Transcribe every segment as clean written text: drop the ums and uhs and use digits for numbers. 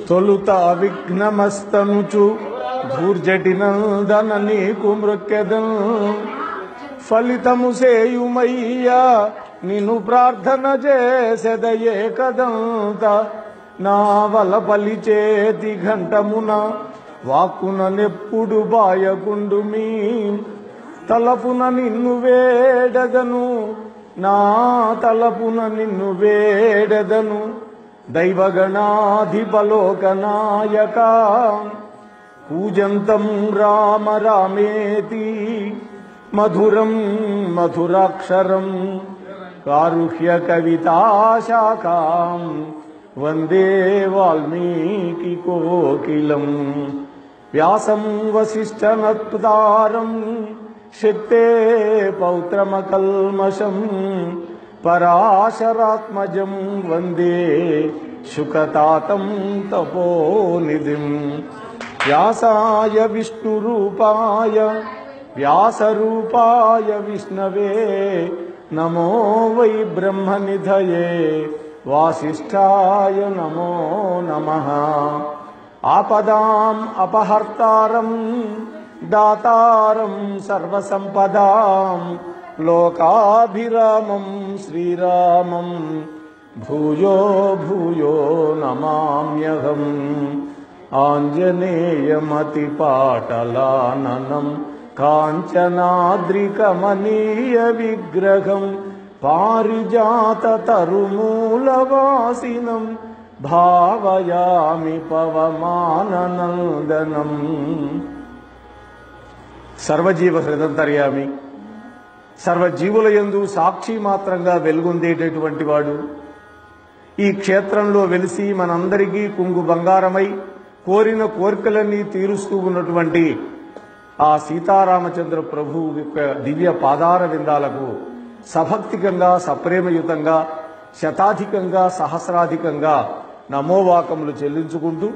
తొలుత అవిఘ్నమస్తనుచు ధూర్జటినందన నీకు మృక్కెదం ఫలితము సేయుమయ్యా నిన్ను ప్రార్థన చేసెదయే కదంత నా వల పలిచేతి ఘంటమున వాక్కున నెప్పుడు బాయకుండు మీ తలపున నిన్ను వేడదను నా తలపున నిన్ను వేడదను దైవగణాధిపలోకనాయక పూజంతం రామ రామేతి మధురం మధురాక్షరం కారుహ్య కవితాశాఖాం వందే వాల్మీకి కోకిలం వ్యాసం వసిష్ఠనత్తారం శక్తే పౌత్రమకల్మషం పరాశరాత్మజం వందే శుకతాతం తపోనిధిం వ్యాసాయ విష్ణురూపాయ వ్యాసరూపాయ విష్ణవే నమో వై బ్రహ్మనిధయే వాసిష్ఠాయ నమో నమః ఆపదాం అపహర్తారం దాతారం సర్వసంపదాం లోకాభిరామం శ్రీరామం భూయో భూయో నమామ్యహం ఆంజనేయమతిపాటలాననం కాంచనాద్రికమనీయ విగ్రహం పారిజాతతరుమూలవాసినం భావయామి పవమాననందనం సర్వజీవ హృదంతర్యామి సర్వజీవుల యందు సాక్షి మాత్రంగా వెలుగొందేటటువంటి వాడు ఈ క్షేత్రంలో వెలిసి మనందరికీ కుంగు బంగారమై కోరిన కోరికలన్నీ తీరుస్తూ ఉన్నటువంటి ఆ సీతారామచంద్ర ప్రభువు యొక్క దివ్య పాదార విందాలకు సభక్తికంగా సప్రేమయుతంగా శతాధికంగా సహస్రాధికంగా నమోవాకములు చెల్లించుకుంటూ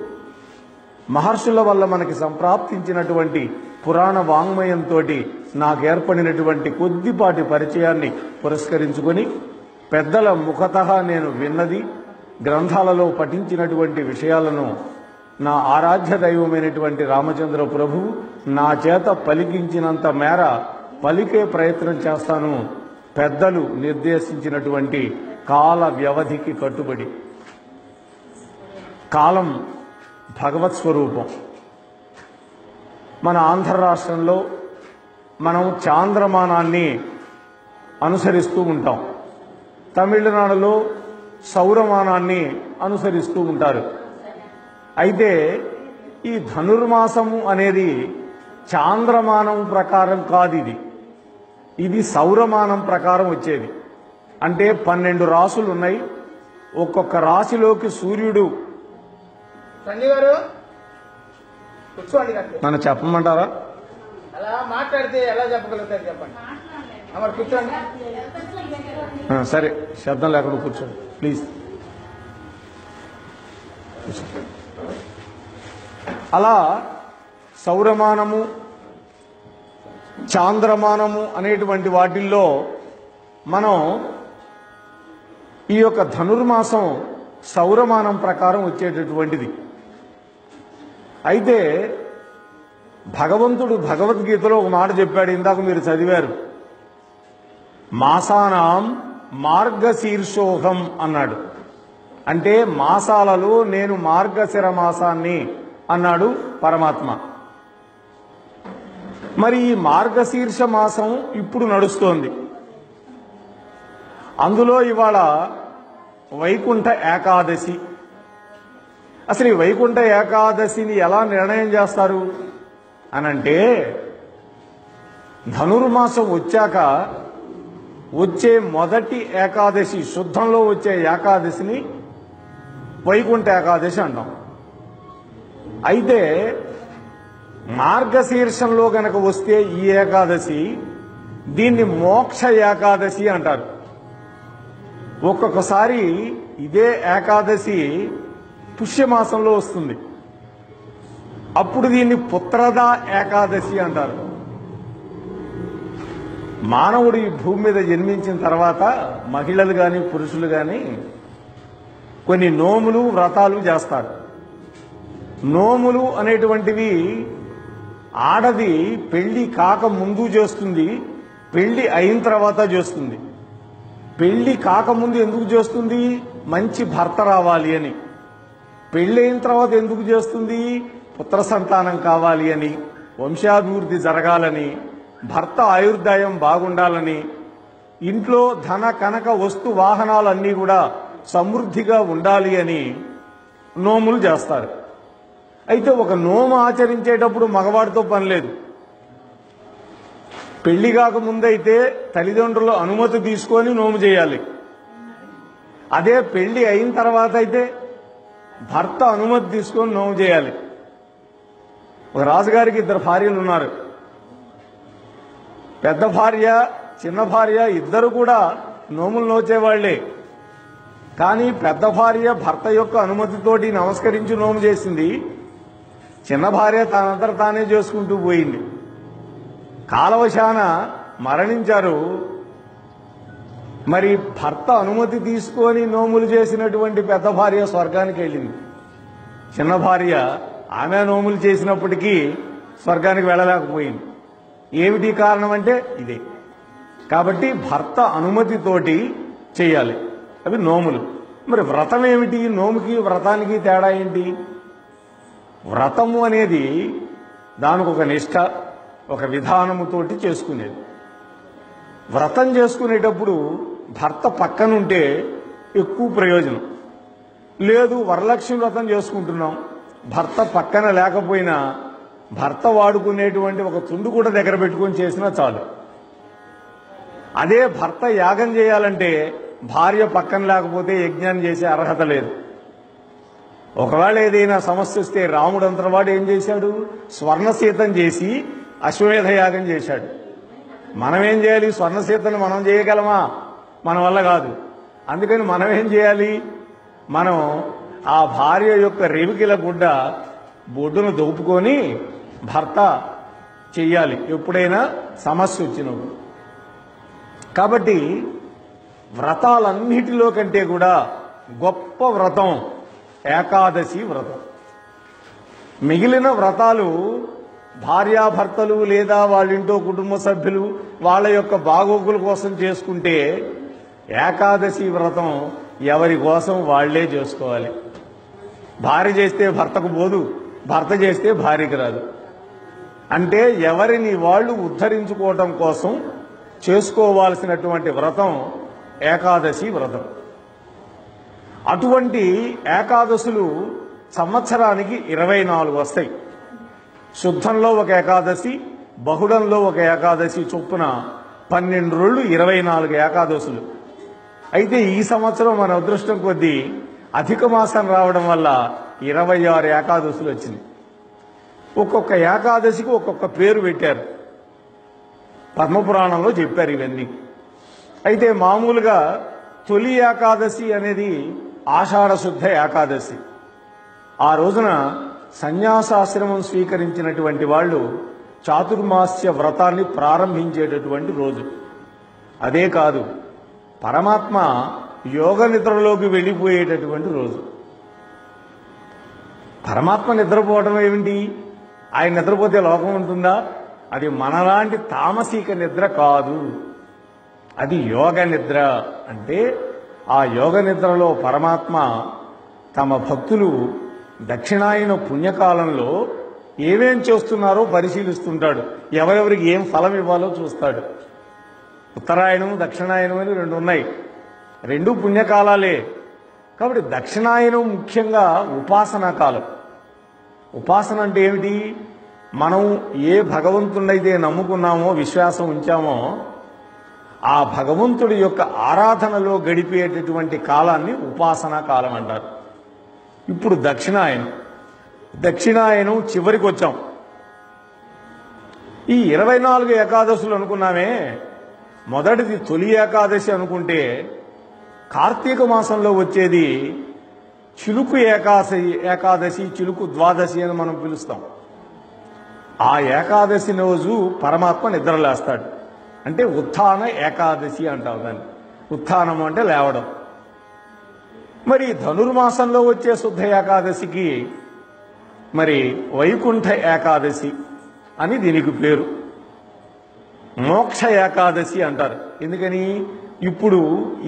మహర్షుల వల్ల మనకి సంప్రాప్తించినటువంటి పురాణ వాంగ్మయంతో నాకు ఏర్పడినటువంటి కొద్దిపాటి పరిచయాన్ని పురస్కరించుకొని పెద్దల ముఖతః నేను విన్నది గ్రంథాలలో పఠించినటువంటి విషయాలను నా ఆరాధ్య దైవమైనటువంటి రామచంద్ర ప్రభువు నా చేత పలికించినంత మేర పలికే ప్రయత్నం చేస్తాను పెద్దలు నిర్దేశించినటువంటి కాల వ్యవధికి కట్టుబడి. కాలం భగవత్ స్వరూపం. మన ఆంధ్ర రాష్ట్రంలో మనం చాంద్రమానాన్ని అనుసరిస్తూ ఉంటాం. తమిళనాడులో సౌరమానాన్ని అనుసరిస్తూ ఉంటారు. అయితే ఈ ధనుర్మాసము అనేది చాంద్రమానం ప్రకారం కాదు, ఇది సౌరమానం ప్రకారం వచ్చేది. అంటే 12 రాసులు ఉన్నాయి. ఒక్కొక్క రాశిలోకి సూర్యుడు నన్ను చెప్పమంటారా? అలా మాట్లాడితే ఎలా చెప్పగలుగుతారు చెప్పండి. అమర్ కూర్చోండి. సరే, శబ్దం లేకుండా కూర్చోండి ప్లీజ్. అలా సౌరమానము చాంద్రమానము అనేటువంటి వాటిల్లో మనం ఈ యొక్క ధనుర్మాసం సౌరమానం ప్రకారం వచ్చేటటువంటిది. అయితే భగవంతుడు భగవద్గీతలో ఒక మాట చెప్పాడు, ఇందాక మీరు చదివారు, మాసానాం మార్గశీర్షోహం అన్నాడు. అంటే మాసాలలో నేను మార్గశిర మాసాన్ని అన్నాడు పరమాత్మ. మరి ఈ మార్గశీర్ష మాసం ఇప్పుడు నడుస్తోంది. అందులో ఇవాళ వైకుంఠ ఏకాదశి. అసలు ఈ వైకుంఠ ఏకాదశిని ఎలా నిర్ణయం చేస్తారు అనంటే, ధనుర్మాసం వచ్చాక వచ్చే మొదటి ఏకాదశి, శుద్ధంలో వచ్చే ఏకాదశిని వైకుంఠ ఏకాదశి అంటాం. అయితే మార్గశీర్షంలో గనక వస్తే ఈ ఏకాదశి, దీన్ని మోక్ష ఏకాదశి అంటారు. ఒక్కొక్కసారి ఇదే ఏకాదశి పుష్యమాసంలో వస్తుంది, అప్పుడు దీన్ని పుత్రద ఏకాదశి అంటారు. మానవుడు ఈ భూమి మీద జన్మించిన తర్వాత మహిళలు కానీ పురుషులు కానీ కొన్ని నోములు వ్రతాలు చేస్తారు. నోములు అనేటువంటివి ఆడది పెళ్లి కాక ముందు చేస్తుంది, పెళ్లి అయిన తర్వాత చేస్తుంది. పెళ్లి కాకముందు ఎందుకు చేస్తుంది? మంచి భర్త రావాలి అని. పెళ్లి అయిన తర్వాత ఎందుకు చేస్తుంది? పుత్ర సంతానం కావాలి అని, వంశాభివృద్ధి జరగాలని, భర్త ఆయుర్దాయం బాగుండాలని, ఇంట్లో ధన కనక వస్తు వాహనాలన్నీ కూడా సమృద్ధిగా ఉండాలి అని నోములు చేస్తారు. అయితే ఒక నోము ఆచరించేటప్పుడు మగవాడితో పని లేదు. పెళ్లి కాకముందైతే తల్లిదండ్రుల అనుమతి తీసుకొని నోము చేయాలి. అదే పెళ్లి అయిన తర్వాత అయితే భర్త అనుమతి తీసుకొని నోము చేయాలి. ఒక రాజుగారికి 2 భార్యలు ఉన్నారు. పెద్ద భార్య చిన్న భార్య ఇద్దరు కూడా నోములు నోచేవాళ్లే. కానీ పెద్ద భార్య భర్త యొక్క అనుమతితోటి నమస్కరించి నోము చేసింది. చిన్న భార్య తనంతట తానే చేసుకుంటూ పోయింది. కాలవశాన మరణించారు. మరి భర్త అనుమతి తీసుకొని నోములు చేసినటువంటి పెద్ద భార్య స్వర్గానికి వెళ్ళింది. చిన్న భార్య ఆమె నోములు చేసినప్పటికీ స్వర్గానికి వెళ్ళలేకపోయింది. ఏమిటి కారణం అంటే ఇదే. కాబట్టి భర్త అనుమతితోటి చేయాలి అవి నోములు. మరి వ్రతం ఏమిటి? నోముకి వ్రతానికి తేడా ఏంటి? వ్రతము అనేది దానికి ఒక నిష్ఠ, ఒక విధానముతోటి చేసుకునేది. వ్రతం చేసుకునేటప్పుడు భర్త పక్కనుంటే ఎక్కువ ప్రయోజనం. లేదు వరలక్ష్మి వ్రతం చేసుకుంటున్నాం, భర్త పక్కన లేకపోయినా భర్త వాడుకునేటువంటి ఒక తుండు కూడా దగ్గర పెట్టుకొని చేసినా చాలు. అదే భర్త యాగం చేయాలంటే భార్య పక్కన లేకపోతే యజ్ఞాన్ని చేసే అర్హత లేదు. ఒకవేళ ఏదైనా సమస్య వస్తే రాముడు అంతటివాడు ఏం చేశాడు? స్వర్ణసీతం చేసి అశ్వమేధ యాగం చేశాడు. మనమేం చేయాలి? స్వర్ణసీతను మనం చేయగలమా? మన వల్ల కాదు. అందుకని మనం ఏం చేయాలి? మనం ఆ భార్య యొక్క రేవికిల గుడ్డ బొడ్డును దోపుకొని భర్త చెయ్యాలి ఎప్పుడైనా సమస్య వచ్చినప్పుడు. కాబట్టి వ్రతాలన్నిటిలో కంటే కూడా గొప్ప వ్రతం ఏకాదశి వ్రతం. మిగిలిన వ్రతాలు భార్యాభర్తలు లేదా వాళ్ళింటో కుటుంబ సభ్యులు వాళ్ళ యొక్క బాగోగుల కోసం చేసుకుంటే, ఏకాదశి వ్రతం ఎవరి కోసం వాళ్లే చేసుకోవాలి. భార్య చేస్తే భర్తకు పోదు, భర్త చేస్తే భార్యకి రాదు. అంటే ఎవరిని వాళ్ళు ఉద్ధరించుకోవటం కోసం చేసుకోవాల్సినటువంటి వ్రతం ఏకాదశి వ్రతం. అటువంటి ఏకాదశులు సంవత్సరానికి 24 వస్తాయి. శుద్ధంలో ఒక ఏకాదశి, బహుళంలో ఒక ఏకాదశి చొప్పున 12 రోజులు 24 ఏకాదశులు. అయితే ఈ సంవత్సరం మన అదృష్టం కొద్దీ అధిక మాసం రావడం వల్ల 26 ఏకాదశులు వచ్చింది. ఒక్కొక్క ఏకాదశికి ఒక్కొక్క పేరు పెట్టారు. పద్మపురాణంలో చెప్పారు ఇవన్నీ. అయితే మామూలుగా తొలి ఏకాదశి అనేది ఆషాఢ శుద్ధ ఏకాదశి. ఆ రోజున సన్యాసాశ్రమం స్వీకరించినటువంటి వాళ్ళు చాతుర్మాస్య వ్రతాన్ని ప్రారంభించేటటువంటి రోజు. అదే కాదు, పరమాత్మ యోగ నిద్రలోకి వెళ్ళిపోయేటటువంటి రోజు. పరమాత్మ నిద్రపోవడం ఏమిటి? ఆయన నిద్రపోతే లోకం ఉంటుందా? అది మనలాంటి తామసిక నిద్ర కాదు, అది యోగ నిద్ర. అంటే ఆ యోగ నిద్రలో పరమాత్మ తమ భక్తులు దక్షిణాయన పుణ్యకాలంలో ఏమేం చేస్తున్నారో పరిశీలిస్తుంటాడు. ఎవరెవరికి ఏం ఫలం ఇవ్వాలో చూస్తాడు. ఉత్తరాయణం దక్షిణాయనం అని 2 ఉన్నాయి. 2 పుణ్యకాలాలే. కాబట్టి దక్షిణాయనం ముఖ్యంగా ఉపాసనా కాలం. ఉపాసన అంటే ఏమిటి? మనం ఏ భగవంతుడైతే నమ్ముకున్నామో, విశ్వాసం ఉంచామో, ఆ భగవంతుడి యొక్క ఆరాధనలో గడిపేటటువంటి కాలాన్ని ఉపాసనా కాలం అంటారు. ఇప్పుడు దక్షిణాయనం చివరికి వచ్చాం. ఈ 24 ఏకాదశులు అనుకున్నామే, మొదటిది తొలి ఏకాదశి అనుకుంటే కార్తీక మాసంలో వచ్చేది చిలుకు ఏకాదశి, చిలుకు ద్వాదశి అని మనం పిలుస్తాం. ఆ ఏకాదశి రోజు పరమాత్మ నిద్రలేస్తాడు. అంటే ఉత్థాన ఏకాదశి అంటాం దాన్ని. ఉత్థానం అంటే లేవడం. మరి ధనుర్మాసంలో వచ్చే శుద్ధ ఏకాదశికి మరి వైకుంఠ ఏకాదశి అని దీనికి పేరు. మోక్ష ఏకాదశి అంటారు. ఎందుకని? ఇప్పుడు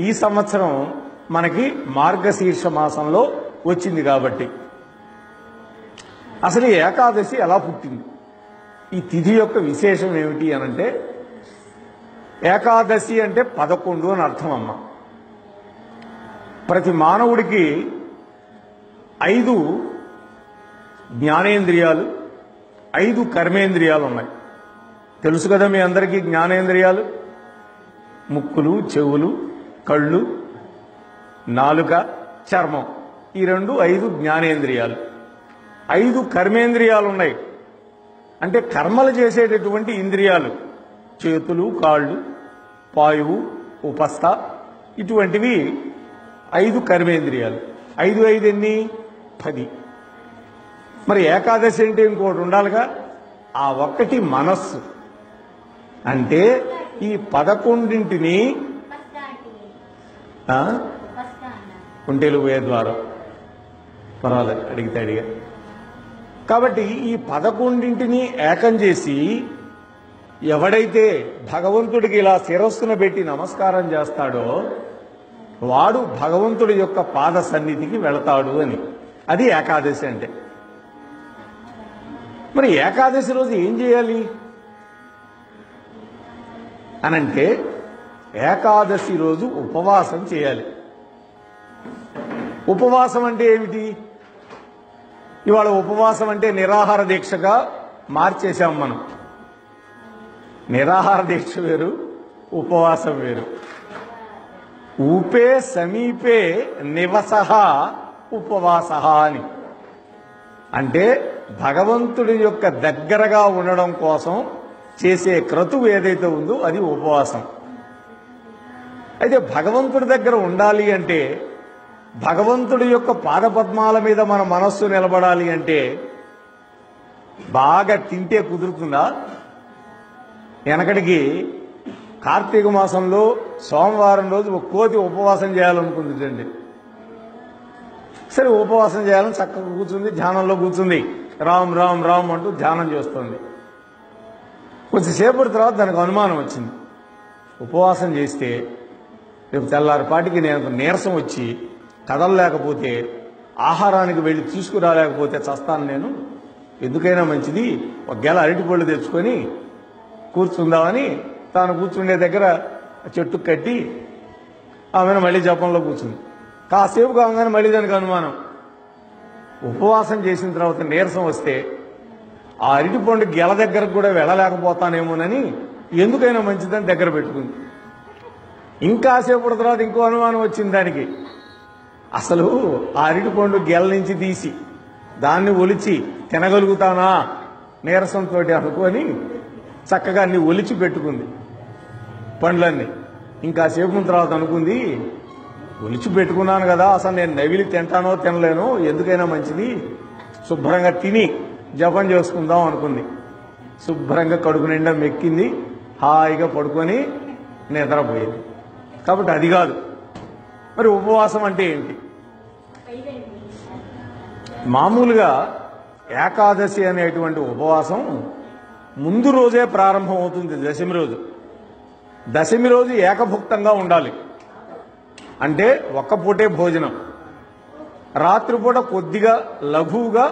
ఈ సంవత్సరం మనకి మార్గశీర్ష మాసంలో వచ్చింది కాబట్టి. అసలు ఈ ఏకాదశి ఎలా పుట్టింది? ఈ తిథి యొక్క విశేషం ఏమిటి అనంటే, ఏకాదశి అంటే 11 అని అర్థం అమ్మ. ప్రతి మానవుడికి 5 జ్ఞానేంద్రియాలు, 5 కర్మేంద్రియాలు ఉన్నాయి. తెలుసు కదా మీ అందరికీ జ్ఞానేంద్రియాలు? ముక్కులు, చెవులు, కళ్ళు, నాలుక, చర్మం. ఈ 5 జ్ఞానేంద్రియాలు. 5 కర్మేంద్రియాలు ఉన్నాయి. అంటే కర్మలు చేసేటటువంటి ఇంద్రియాలు. చేతులు, కాళ్ళు, పాయువు, ఉపస్థ, ఇటువంటివి 5 కర్మేంద్రియాలు. 5 ఎన్ని? 10. మరి ఏకాదశి అంటే ఇంకోటి ఉండాలిగా. ఆ ఒక్కటి మనస్సు. అంటే ఈ 11ంటిని కుంటేలు పోయే ద్వారా పర్వాలేదు, అడిగితే అడిగా. కాబట్టి ఈ 11ంటిని ఏకం చేసి ఎవడైతే భగవంతుడికి ఇలా శిరస్సును పెట్టి నమస్కారం చేస్తాడో వాడు భగవంతుడి యొక్క పాద సన్నిధికి వెళతాడు అని. అది ఏకాదశి అంటే. మరి ఏకాదశి రోజు ఏం చేయాలి అనంటే, ఏకాదశి రోజు ఉపవాసం చేయాలి. ఉపవాసం అంటే ఏమిటి? ఇవాళ ఉపవాసం అంటే నిరాహార దీక్షగా మార్చేశాం మనం. నిరాహార దీక్ష వేరు, ఉపవాసం వేరు. ఊపే సమీపే నివసః ఉపవాసః అని. అంటే భగవంతుడి యొక్క దగ్గరగా ఉండడం కోసం చేసే క్రతువు ఏదైతే ఉందో అది ఉపవాసం. అయితే భగవంతుడి దగ్గర ఉండాలి అంటే, భగవంతుడి యొక్క పాదపద్మాల మీద మన మనస్సు నిలబడాలి అంటే బాగా తింటే కుదురుతుందా? వెనకడికి కార్తీక మాసంలో సోమవారం రోజు ఒక కోతి ఉపవాసం చేయాలనుకుంది. సరే ఉపవాసం చేయాలని చక్కగా కూర్చుంది, ధ్యానంలో కూర్చుంది. రామ్ రామ్ రామ్ అంటూ ధ్యానం చేస్తుంది. కొంచెంసేపటి తర్వాత దానికి అనుమానం వచ్చింది. ఉపవాసం చేస్తే రేపు తెల్లారిపాటికి నేను నీరసం వచ్చి కదలలేకపోతే, ఆహారానికి వెళ్ళి తీసుకురాలేకపోతే చస్తాను నేను. ఎందుకైనా మంచిది ఒక గెల అరటిపళ్ళు తెచ్చుకొని కూర్చుందామని తాను కూర్చుండే దగ్గర చెట్టు కట్టి ఆమెను మళ్ళీ జపంలో కూర్చుంది. కాసేపు కాగానే మళ్ళీ దానికి అనుమానం. ఉపవాసం చేసిన తర్వాత నీరసం వస్తే ఆ అరటిపండు గెల దగ్గరకు కూడా వెళ్ళలేకపోతానేమోనని ఎందుకైనా మంచిదని దగ్గర పెట్టుకుంది. ఇంకాసేపటి తర్వాత ఇంకో అనుమానం వచ్చింది దానికి. అసలు ఆ అరటిపండు గెల నుంచి తీసి దాన్ని ఒలిచి తినగలుగుతానా నీరసంతో అనుకొని చక్కగా అన్ని ఒలిచి పెట్టుకుంది పండ్లన్నీ. ఇంకాసేపు తర్వాత అనుకుంది, ఒలిచి పెట్టుకున్నాను కదా, అసలు నేను నవిలి తింటానో తినలేనో, ఎందుకైనా మంచిది శుభ్రంగా తిని జపం చేసుకుందాం అనుకుంది. శుభ్రంగా కడుపు నిండా మెక్కింది, హాయిగా పడుకొని నిద్రపోయింది. కాబట్టి అది కాదు. మరి ఉపవాసం అంటే ఏంటి? మామూలుగా ఏకాదశి అనేటువంటి ఉపవాసం ముందు రోజే ప్రారంభం అవుతుంది. దశమి రోజు. దశమి రోజు ఏకభుక్తంగా ఉండాలి. అంటే ఒక్క పూటే భోజనం. రాత్రిపూట కొద్దిగా లఘువుగా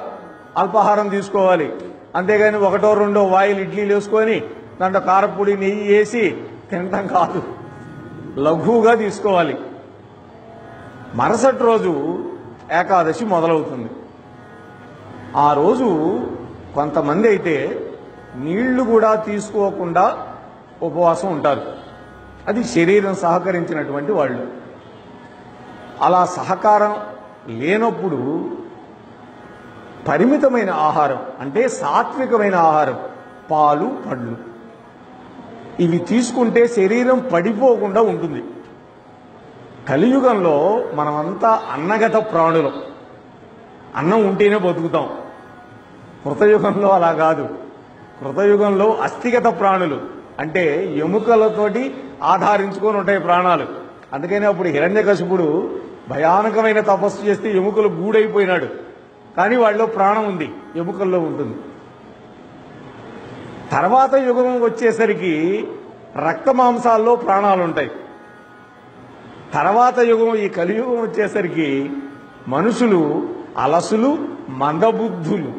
అల్పాహారం తీసుకోవాలి. అంతేగాని 1-2 వాయిలు ఇడ్లీలు వేసుకొని దాంట్లో కారపొడి నెయ్యి వేసి తినటం కాదు. లఘువుగా తీసుకోవాలి. మరుసటి రోజు ఏకాదశి మొదలవుతుంది. ఆ రోజు కొంతమంది అయితే నీళ్లు కూడా తీసుకోకుండా ఉపవాసం ఉంటారు. అది శరీరం సహకరించినటువంటి వాళ్ళు. అలా సహకారం లేనప్పుడు పరిమితమైన ఆహారం, అంటే సాత్వికమైన ఆహారం, పాలు, పండ్లు, ఇవి తీసుకుంటే శరీరం పడిపోకుండా ఉంటుంది. కలియుగంలో మనమంతా అన్నగత ప్రాణులం. అన్నం ఉంటేనే బతుకుతాం. కృతయుగంలో అలా కాదు. కృతయుగంలో అస్థిగత ప్రాణులు, అంటే ఎముకలతోటి ఆధారించుకొని ఉంటాయి ప్రాణాలు. అందుకని అప్పుడు హిరణ్యకశిపుడు భయానకమైన తపస్సు చేస్తే ఎముకలు గూడైపోయినాడు. కానీ వాళ్ళలో ప్రాణం ఉంది, ఎముకల్లో ఉంటుంది. తర్వాత యుగం వచ్చేసరికి రక్త మాంసాల్లో ప్రాణాలు ఉంటాయి. తర్వాత యుగం, ఈ కలియుగం వచ్చేసరికి మనుషులు అలసులు, మందబుద్ధులు,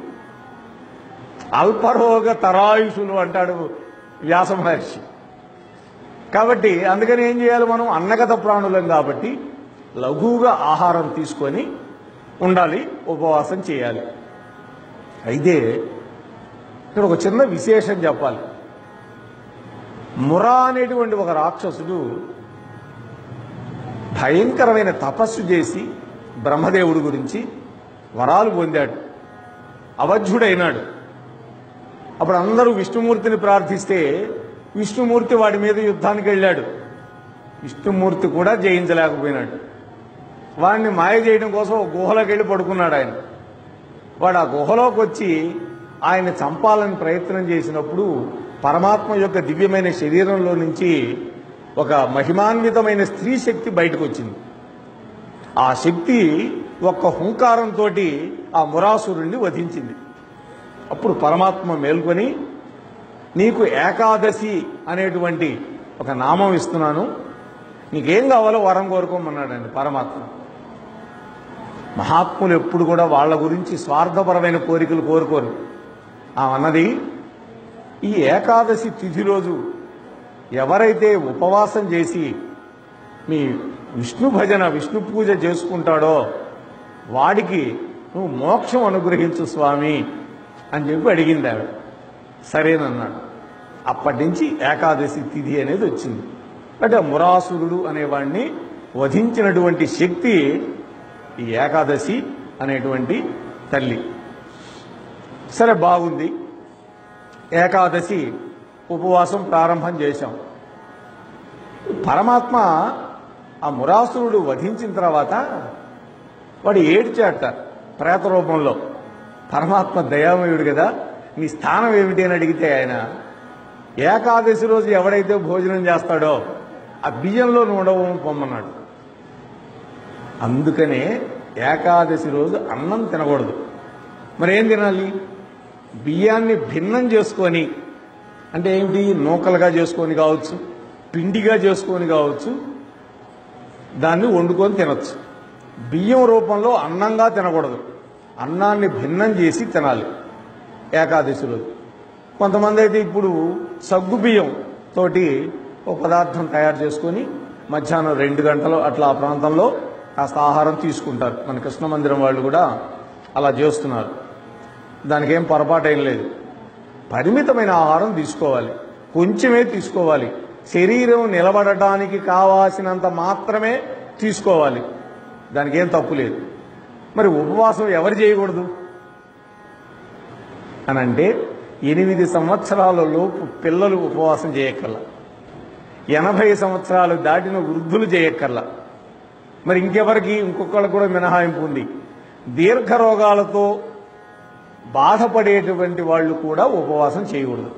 అల్పరోగ తరాయుషులు అంటాడు వ్యాస మహర్షి. కాబట్టి అందుకని ఏం చేయాలి, మనం అన్నగత ప్రాణులం కాబట్టి లఘువుగా ఆహారం తీసుకొని ఉండాలి, ఉపవాసం చేయాలి. అయితే ఇక్కడ ఒక చిన్న విశేషం చెప్పాలి. మురా అనేటువంటి ఒక రాక్షసుడు భయంకరమైన తపస్సు చేసి బ్రహ్మదేవుడి గురించి వరాలు పొందాడు, అవధ్యుడైనాడు. అప్పుడు అందరూ విష్ణుమూర్తిని ప్రార్థిస్తే విష్ణుమూర్తి వాడి మీద యుద్ధానికి వెళ్ళాడు. విష్ణుమూర్తి కూడా జయించలేకపోయినాడు. వాడిని మాయ చేయడం కోసం ఒక గుహలోకి వెళ్ళి పడుకున్నాడు ఆయన. వాడు ఆ గుహలోకి వచ్చి ఆయన చంపాలని ప్రయత్నం చేసినప్పుడు పరమాత్మ యొక్క దివ్యమైన శరీరంలో నుంచి ఒక మహిమాన్వితమైన స్త్రీ శక్తి బయటకు వచ్చింది. ఆ శక్తి ఒక్క హుంకారంతో ఆ మురాసురుణ్ణి వధించింది. అప్పుడు పరమాత్మ మేల్కొని, నీకు ఏకాదశి అనేటువంటి ఒక నామం ఇస్తున్నాను, నీకేం కావాలో వరం కోరుకోమన్నాడండి పరమాత్మ. మహాత్ములు ఎప్పుడు కూడా వాళ్ళ గురించి స్వార్థపరమైన కోరికలు కోరుకోరు. అన్నది, ఈ ఏకాదశి తిథి రోజు ఎవరైతే ఉపవాసం చేసి మీ విష్ణు భజన, విష్ణు పూజ చేసుకుంటాడో వాడికి నువ్వు మోక్షం అనుగ్రహించు స్వామి అని చెప్పి అడిగింది ఆవిడ. సరేనన్నాడు. అప్పటి నుంచి ఏకాదశి తిథి అనేది వచ్చింది. అంటే మురాసురుడు అనేవాడిని వధించినటువంటి శక్తి ఈ ఏకాదశి అనేటువంటి తల్లి. సరే, బాగుంది. ఏకాదశి ఉపవాసం ప్రారంభం చేశాం. పరమాత్మ ఆ మురాసురుడు వధించిన తర్వాత వాడు ఏడ్చాట ప్రేత రూపంలో. పరమాత్మ దయామయుడు కదా, నీ స్థానం ఏమిటి అని అడిగితే ఆయన, ఏకాదశి రోజు ఎవడైతే భోజనం చేస్తాడో ఆ బియ్యంలో నూనె పొమ్మన్నాడు. అందుకనే ఏకాదశి రోజు అన్నం తినకూడదు. మరేం తినాలి? బియ్యాన్ని భిన్నం చేసుకొని, అంటే ఏమిటి, నూకలుగా చేసుకొని కావచ్చు, పిండిగా చేసుకొని కావచ్చు, దాన్ని వండుకొని తినచ్చు. బియ్యం రూపంలో అన్నంగా తినకూడదు, అన్నాన్ని భిన్నం చేసి తినాలి ఏకాదశి రోజు. కొంతమంది అయితే ఇప్పుడు సగ్గు బియ్యం తోటి ఒక పదార్థం తయారు చేసుకొని మధ్యాహ్నం 2 గంటలు అట్లా ఆ ప్రాంతంలో కాస్త ఆహారం తీసుకుంటారు. మన కృష్ణ మందిరం వాళ్ళు కూడా అలా చేస్తున్నారు. దానికి ఏం పొరపాటు ఏం లేదు. పరిమితమైన ఆహారం తీసుకోవాలి, కొంచెమే తీసుకోవాలి. శరీరం నిలబడటానికి కావాల్సినంత మాత్రమే తీసుకోవాలి, దానికి ఏం తప్పు లేదు. మరి ఉపవాసం ఎవరు చేయకూడదు అని అంటే, 8 సంవత్సరాల లోపు పిల్లలు ఉపవాసం చేయక్కర్లా, 80 సంవత్సరాలు దాటిన వృద్ధులు చేయక్కర్లా. మరి ఇంకెవరికి, ఇంకొకళ్ళకు కూడా మినహాయింపు ఉంది. దీర్ఘ రోగాలతో బాధపడేటువంటి వాళ్ళు కూడా ఉపవాసం చేయకూడదు.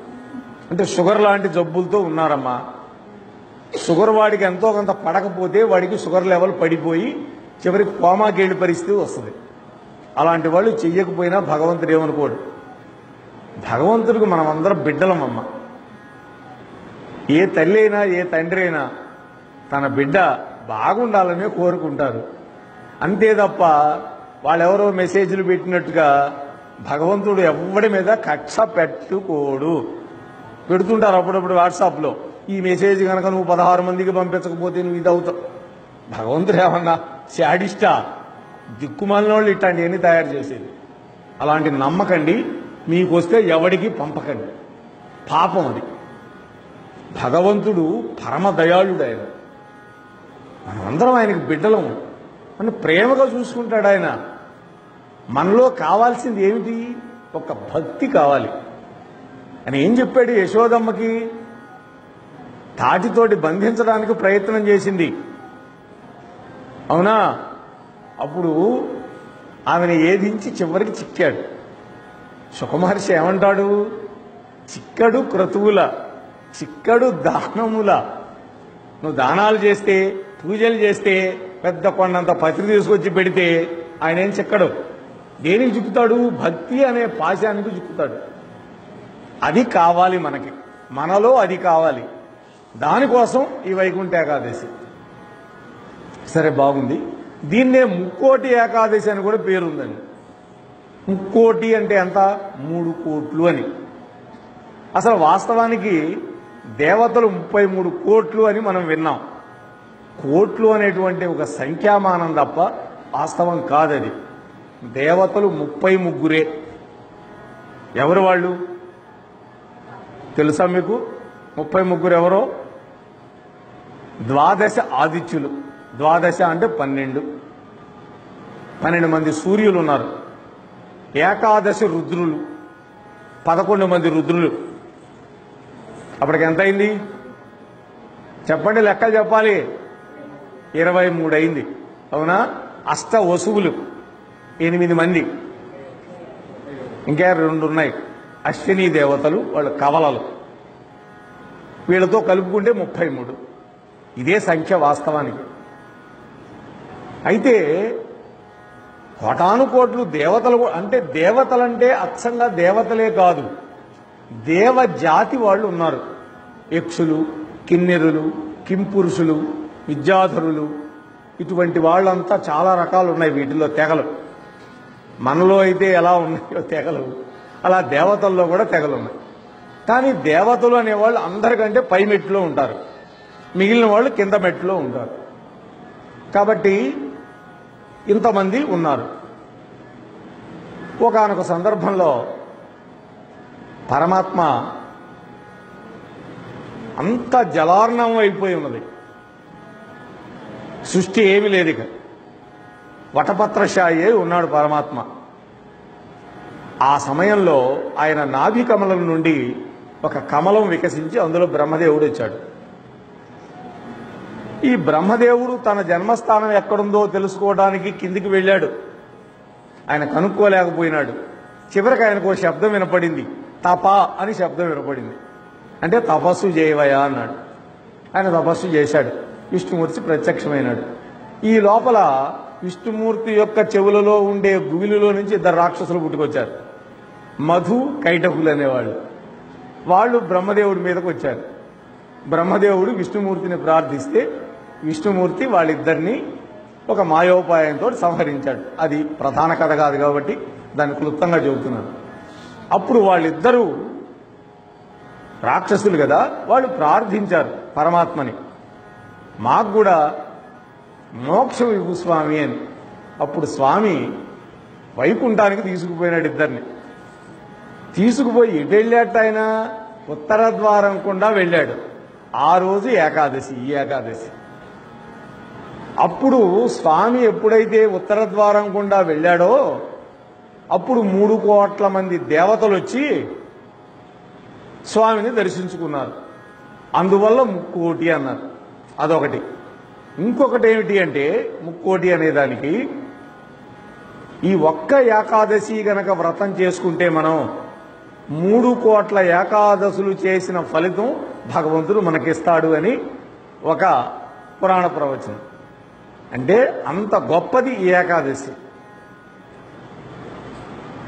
అంటే షుగర్ లాంటి జబ్బులతో ఉన్నారమ్మా, షుగర్ వాడికి ఎంతో కొంత పడకపోతే వాడికి షుగర్ లెవెల్ పడిపోయి చివరికి కోమాకి వెళ్ళే పరిస్థితి వస్తుంది. అలాంటి వాళ్ళు చెయ్యకపోయినా భగవంతుడు ఏమనుకోడు. భగవంతుడికి మనమందరం బిడ్డలమమ్మ. ఏ తల్లి అయినా ఏ తండ్రి అయినా తన బిడ్డ బాగుండాలనే కోరుకుంటారు, అంతే తప్ప వాళ్ళెవరో మెసేజ్లు పెట్టినట్టుగా భగవంతుడు ఎవడి మీద కక్ష పెట్టుకోడు. పెడుతుంటారు అప్పుడప్పుడు వాట్సాప్లో, ఈ మెసేజ్ కనుక నువ్వు 16 మందికి పంపించకపోతే నువ్వు ఇది అవుతావు. భగవంతుడు ఏమన్నా శాడిస్టా? దిక్కుమాలిన వాళ్ళు ఇట్లాంటివన్నీ తయారు చేసేది. అలాంటి నమ్మకండి, మీకు వస్తే ఎవడికి పంపకండి, పాపం అది. భగవంతుడు పరమ దయాళుడు. ఆయన మనమందరం ఆయనకి బిడ్డలం అని ప్రేమగా చూసుకుంటాడు ఆయన. మనలో కావాల్సింది ఏమిటి? ఒక భక్తి కావాలి. అని ఏం చెప్పాడు యశోదమ్మకి? తాటితోటి బంధించడానికి ప్రయత్నం చేసింది, అవునా? అప్పుడు ఆమెను ఏదించి చివరికి చిక్కాడు. సుఖమహర్షి ఏమంటాడు? చిక్కడు క్రతువుల, చిక్కడు దానముల. నువ్వు దానాలు చేస్తే, పూజలు చేస్తే, పెద్ద కొండంత పత్రి తీసుకొచ్చి పెడితే ఆయన ఏం చిక్కడు. దేనికి చిక్కుతాడు? భక్తి అనే పాశానికి చిక్కుతాడు. అది కావాలి మనకి, మనలో అది కావాలి. దానికోసం ఈ వైకుంఠ ఏకాదశి. సరే, బాగుంది. దీన్నే ముక్కోటి ఏకాదశి అని కూడా పేరుందండి. ముక్కోటి అంటే ఎంత? 3 కోట్లు అని. అసలు వాస్తవానికి దేవతలు 33 కోట్లు అని మనం విన్నాం. కోట్లు అనేటువంటి ఒక సంఖ్యామానం తప్ప వాస్తవం కాదది. దేవతలు 33. ఎవరు వాళ్ళు తెలుసా మీకు? 33 ఎవరో? 12 ఆదిత్యులు. 12 అంటే 12 మంది సూర్యులు ఉన్నారు. ఏకాదశి రుద్రులు, 11 మంది రుద్రులు. అప్పటికి ఎంత అయింది చెప్పండి? లెక్కలు చెప్పాలి. 23 అయింది. అవునా? అష్ట వసువులు 8 మంది. ఇంకా 2 ఉన్నాయి, అశ్విని దేవతలు, వాళ్ళు కవలలు. వీళ్ళతో కలుపుకుంటే 33. ఇదే సంఖ్య వాస్తవానికి. అయితే కోటాను కోట్లు దేవతలు అంటే, దేవతలంటే అచ్చంగా దేవతలే కాదు, దేవజాతి వాళ్ళు ఉన్నారు. యక్షులు, కిన్నెరులు, కింపురుషులు, విద్యాధరులు, ఇటువంటి వాళ్ళంతా చాలా రకాలు ఉన్నాయి. వీటిలో తెగలు మనలో అయితే ఎలా ఉన్నాయో తెగలు, అలా దేవతల్లో కూడా తెగలు ఉన్నాయి. కానీ దేవతలు అనేవాళ్ళు అందరికంటే పై మెట్టులో ఉంటారు, మిగిలిన వాళ్ళు కింద మెట్టులో ఉంటారు. కాబట్టి ఇంతమంది ఉన్నారు. ఒకానొక సందర్భంలో పరమాత్మ అంత జలార్ణం అయిపోయి ఉన్నది. సృష్టి ఏమీ లేదు. ఇక వటపత్రశాయే ఉన్నాడు పరమాత్మ. ఆ సమయంలో ఆయన నాభి కమలం నుండి ఒక కమలం వికసించి అందులో బ్రహ్మదేవుడు వచ్చాడు. ఈ బ్రహ్మదేవుడు తన జన్మస్థానం ఎక్కడుందో తెలుసుకోవడానికి కిందికి వెళ్ళాడు. ఆయన కనుక్కోలేకపోయినాడు. చివరికి ఆయనకు ఒక శబ్దం వినపడింది, తప అని శబ్దం వినపడింది. అంటే తపస్సు చేయవయా అన్నాడు. ఆయన తపస్సు చేశాడు. విష్ణుమూర్తి ప్రత్యక్షమైనాడు. ఈ లోపల విష్ణుమూర్తి యొక్క చెవులలో ఉండే గువిలిలో నుంచి 2 రాక్షసులు పుట్టుకొచ్చారు. మధు, కైటకులు అనేవాళ్ళు. వాళ్ళు బ్రహ్మదేవుడి మీదకి వచ్చారు. బ్రహ్మదేవుడు విష్ణుమూర్తిని ప్రార్థిస్తే విష్ణుమూర్తి వాళ్ళిద్దరినీ ఒక మాయోపాయంతో సంహరించాడు. అది ప్రధాన కథ కాదు కాబట్టి దాన్ని క్లుప్తంగా చెబుతున్నాను. అప్పుడు వాళ్ళిద్దరూ రాక్షసులు కదా, వాళ్ళు ప్రార్థించారు పరమాత్మని, మాకు కూడా మోక్షం ఇవ్వు స్వామి అని. అప్పుడు స్వామి వైకుంఠానికి తీసుకుపోయినాడు ఇద్దరిని. తీసుకుపోయి ఎటు వెళ్ళాట? ఆయన ఉత్తర ద్వారం గుండా వెళ్ళాడు. ఆ రోజు ఏకాదశి, ఈ ఏకాదశి. అప్పుడు స్వామి ఎప్పుడైతే ఉత్తర ద్వారం గుండా వెళ్ళాడో అప్పుడు 3 కోట్ల మంది దేవతలు వచ్చి స్వామిని దర్శించుకున్నారు. అందువల్ల ముక్కోటి అన్నారు. అదొకటి. ఇంకొకటి ఏమిటి అంటే, ముక్కోటి అనేదానికి ఈ ఒక్క ఏకాదశి గనక వ్రతం చేసుకుంటే మనం 3 కోట్ల ఏకాదశులు చేసిన ఫలితం భగవంతుడు మనకిస్తాడు అని ఒక పురాణ ప్రవచనం. అంటే అంత గొప్పది ఈ ఏకాదశి.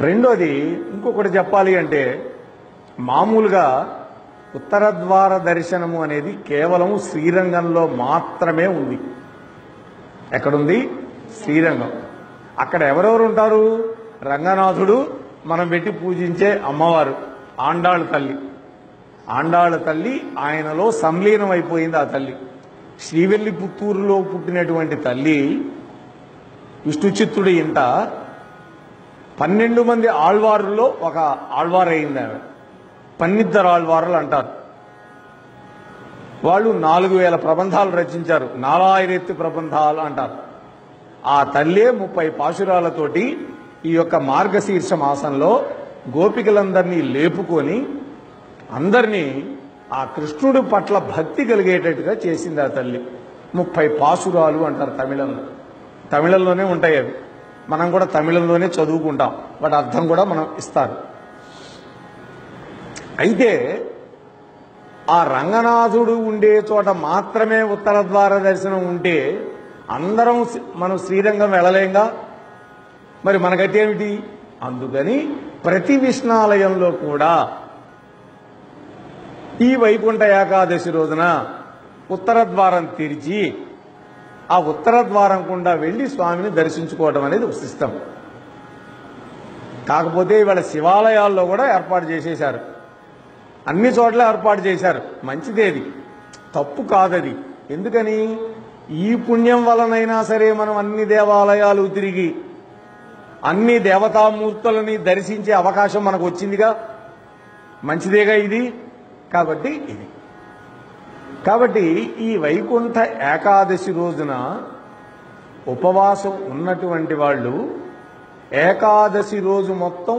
రెండోది ఇంకొకటి చెప్పాలి అంటే, మామూలుగా ఉత్తర ద్వార దర్శనము అనేది కేవలం శ్రీరంగంలో మాత్రమే ఉంది. ఎక్కడుంది? శ్రీరంగం. అక్కడ ఎవరెవరు ఉంటారు? రంగనాథుడు, మనం పెట్టి పూజించే అమ్మవారు ఆండాళ్ళ తల్లి. ఆండాళ్ళ తల్లి ఆయనలో సంలీనం అయిపోయింది. ఆ తల్లి శ్రీవెల్లిపుత్తూరులో పుట్టినటువంటి తల్లి విష్ణుచిత్తుడి ఇంట 12 మంది ఆళ్వారుల్లో ఒక ఆళ్వారు అయింది ఆమె. 12 ఆళ్వారులు అంటారు. వాళ్ళు 4000 ప్రబంధాలు రచించారు. 4000 ప్రబంధాలు అంటారు. ఆ తల్లే 30 పాశురాలతోటి ఈ యొక్క మార్గశీర్ష మాసంలో గోపికలందరినీ లేపుకొని అందరినీ ఆ కృష్ణుడి పట్ల భక్తి కలిగేటట్టుగా చేసింది ఆ తల్లి. 30 పాశురాలు అంటారు తమిళంలో. తమిళంలోనే ఉంటాయి అవి. మనం కూడా తమిళంలోనే చదువుకుంటాం. వాటి అర్థం కూడా మనం ఇస్తారు. అయితే ఆ రంగనాథుడు ఉండే చోట మాత్రమే ఉత్తర ద్వార దర్శనం ఉంటే అందరం మనం శ్రీరంగం వెళ్ళలేంగా. మరి మన గతి ఏమిటి? అందుకని ప్రతి విష్ణాలయంలో కూడా ఈ వైకుంఠ ఏకాదశి రోజున ఉత్తర ద్వారం తెరిచి ఆ ఉత్తర ద్వారం గుండా వెళ్లి స్వామిని దర్శించుకోవడం అనేది ఒక సిస్టమ్. కాకపోతే ఇవాళ శివాలయాల్లో కూడా ఏర్పాటు చేసేశారు, అన్ని చోట్ల ఏర్పాటు చేశారు. మంచిదేది, తప్పు కాదది. ఎందుకని? ఈ పుణ్యం వలనైనా సరే మనం అన్ని దేవాలయాలు తిరిగి అన్ని దేవతామూర్తులని దర్శించే అవకాశం మనకు వచ్చిందిగా, మంచిదేగా ఇది. కాబట్టి ఈ వైకుంఠ ఏకాదశి రోజున ఉపవాసం ఉన్నటువంటి వాళ్ళు ఏకాదశి రోజు మొత్తం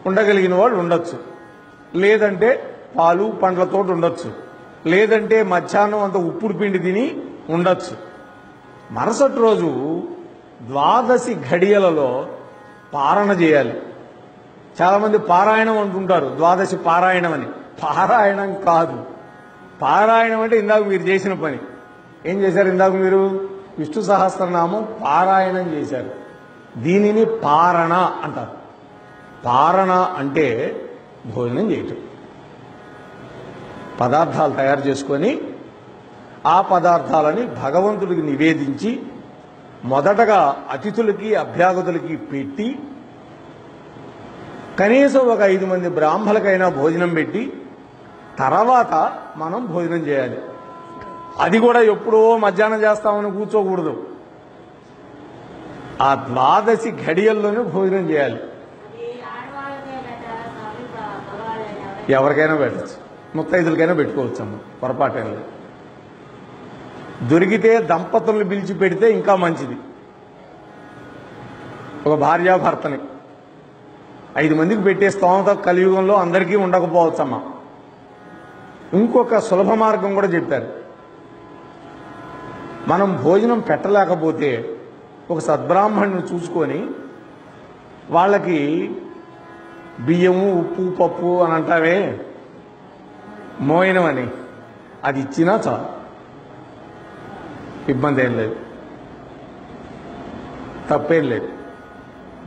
ఉండగలిగిన వాళ్ళు ఉండొచ్చు, లేదంటే పాలు పండ్లతో ఉండొచ్చు, లేదంటే మధ్యాహ్నం అంత ఉప్పుడు పిండి తిని ఉండొచ్చు. మరుసటి రోజు ద్వాదశి ఘడియలలో పారణ చేయాలి. చాలామంది పారాయణం అంటుంటారు, ద్వాదశి పారాయణం అని. పారాయణం కాదు. పారాయణం అంటే ఇందాక మీరు చేసిన పని. ఏం చేశారు? ఇందాక మీరు విష్ణు సహస్రనామం పారాయణం చేశారు. దీనిని పారణ అంటారు. పారణ అంటే భోజనం చేయటం. పదార్థాలు తయారు చేసుకొని ఆ పదార్థాలని భగవంతుడికి నివేదించి మొదటగా అతిథులకి అభ్యాగతులకి పెట్టి కనీసం ఒక 5 మంది బ్రాహ్మణులకైనా భోజనం పెట్టి తర్వాత మనం భోజనం చేయాలి. అది కూడా ఎప్పుడో మధ్యాహ్నం చేస్తామని కూర్చోకూడదు. ఆ ద్వాదశి ఘడియల్లోనే భోజనం చేయాలి. ఎవరికైనా పెట్టచ్చు, ముత్తైదులకైనా పెట్టుకోవచ్చమ్మ, పొరపాటేం లేదు. దొరికితే దంపతులను పిలిచి పెడితే ఇంకా మంచిది. ఒక భార్యాభర్తని 5 మందికి పెట్టే స్తోమత కలియుగంలో అందరికీ ఉండకపోవచ్చమ్మా. ఇంకొక సులభ మార్గం కూడా చెప్పారు. మనం భోజనం పెట్టలేకపోతే ఒక సద్బ్రాహ్మణుని చూసుకొని వాళ్ళకి బియ్యము ఉప్పు పప్పు అని అంటావే మోయనమని అది ఇచ్చినా చాలు, ఇబ్బంది ఏం లేదు, తప్పేం లేదు.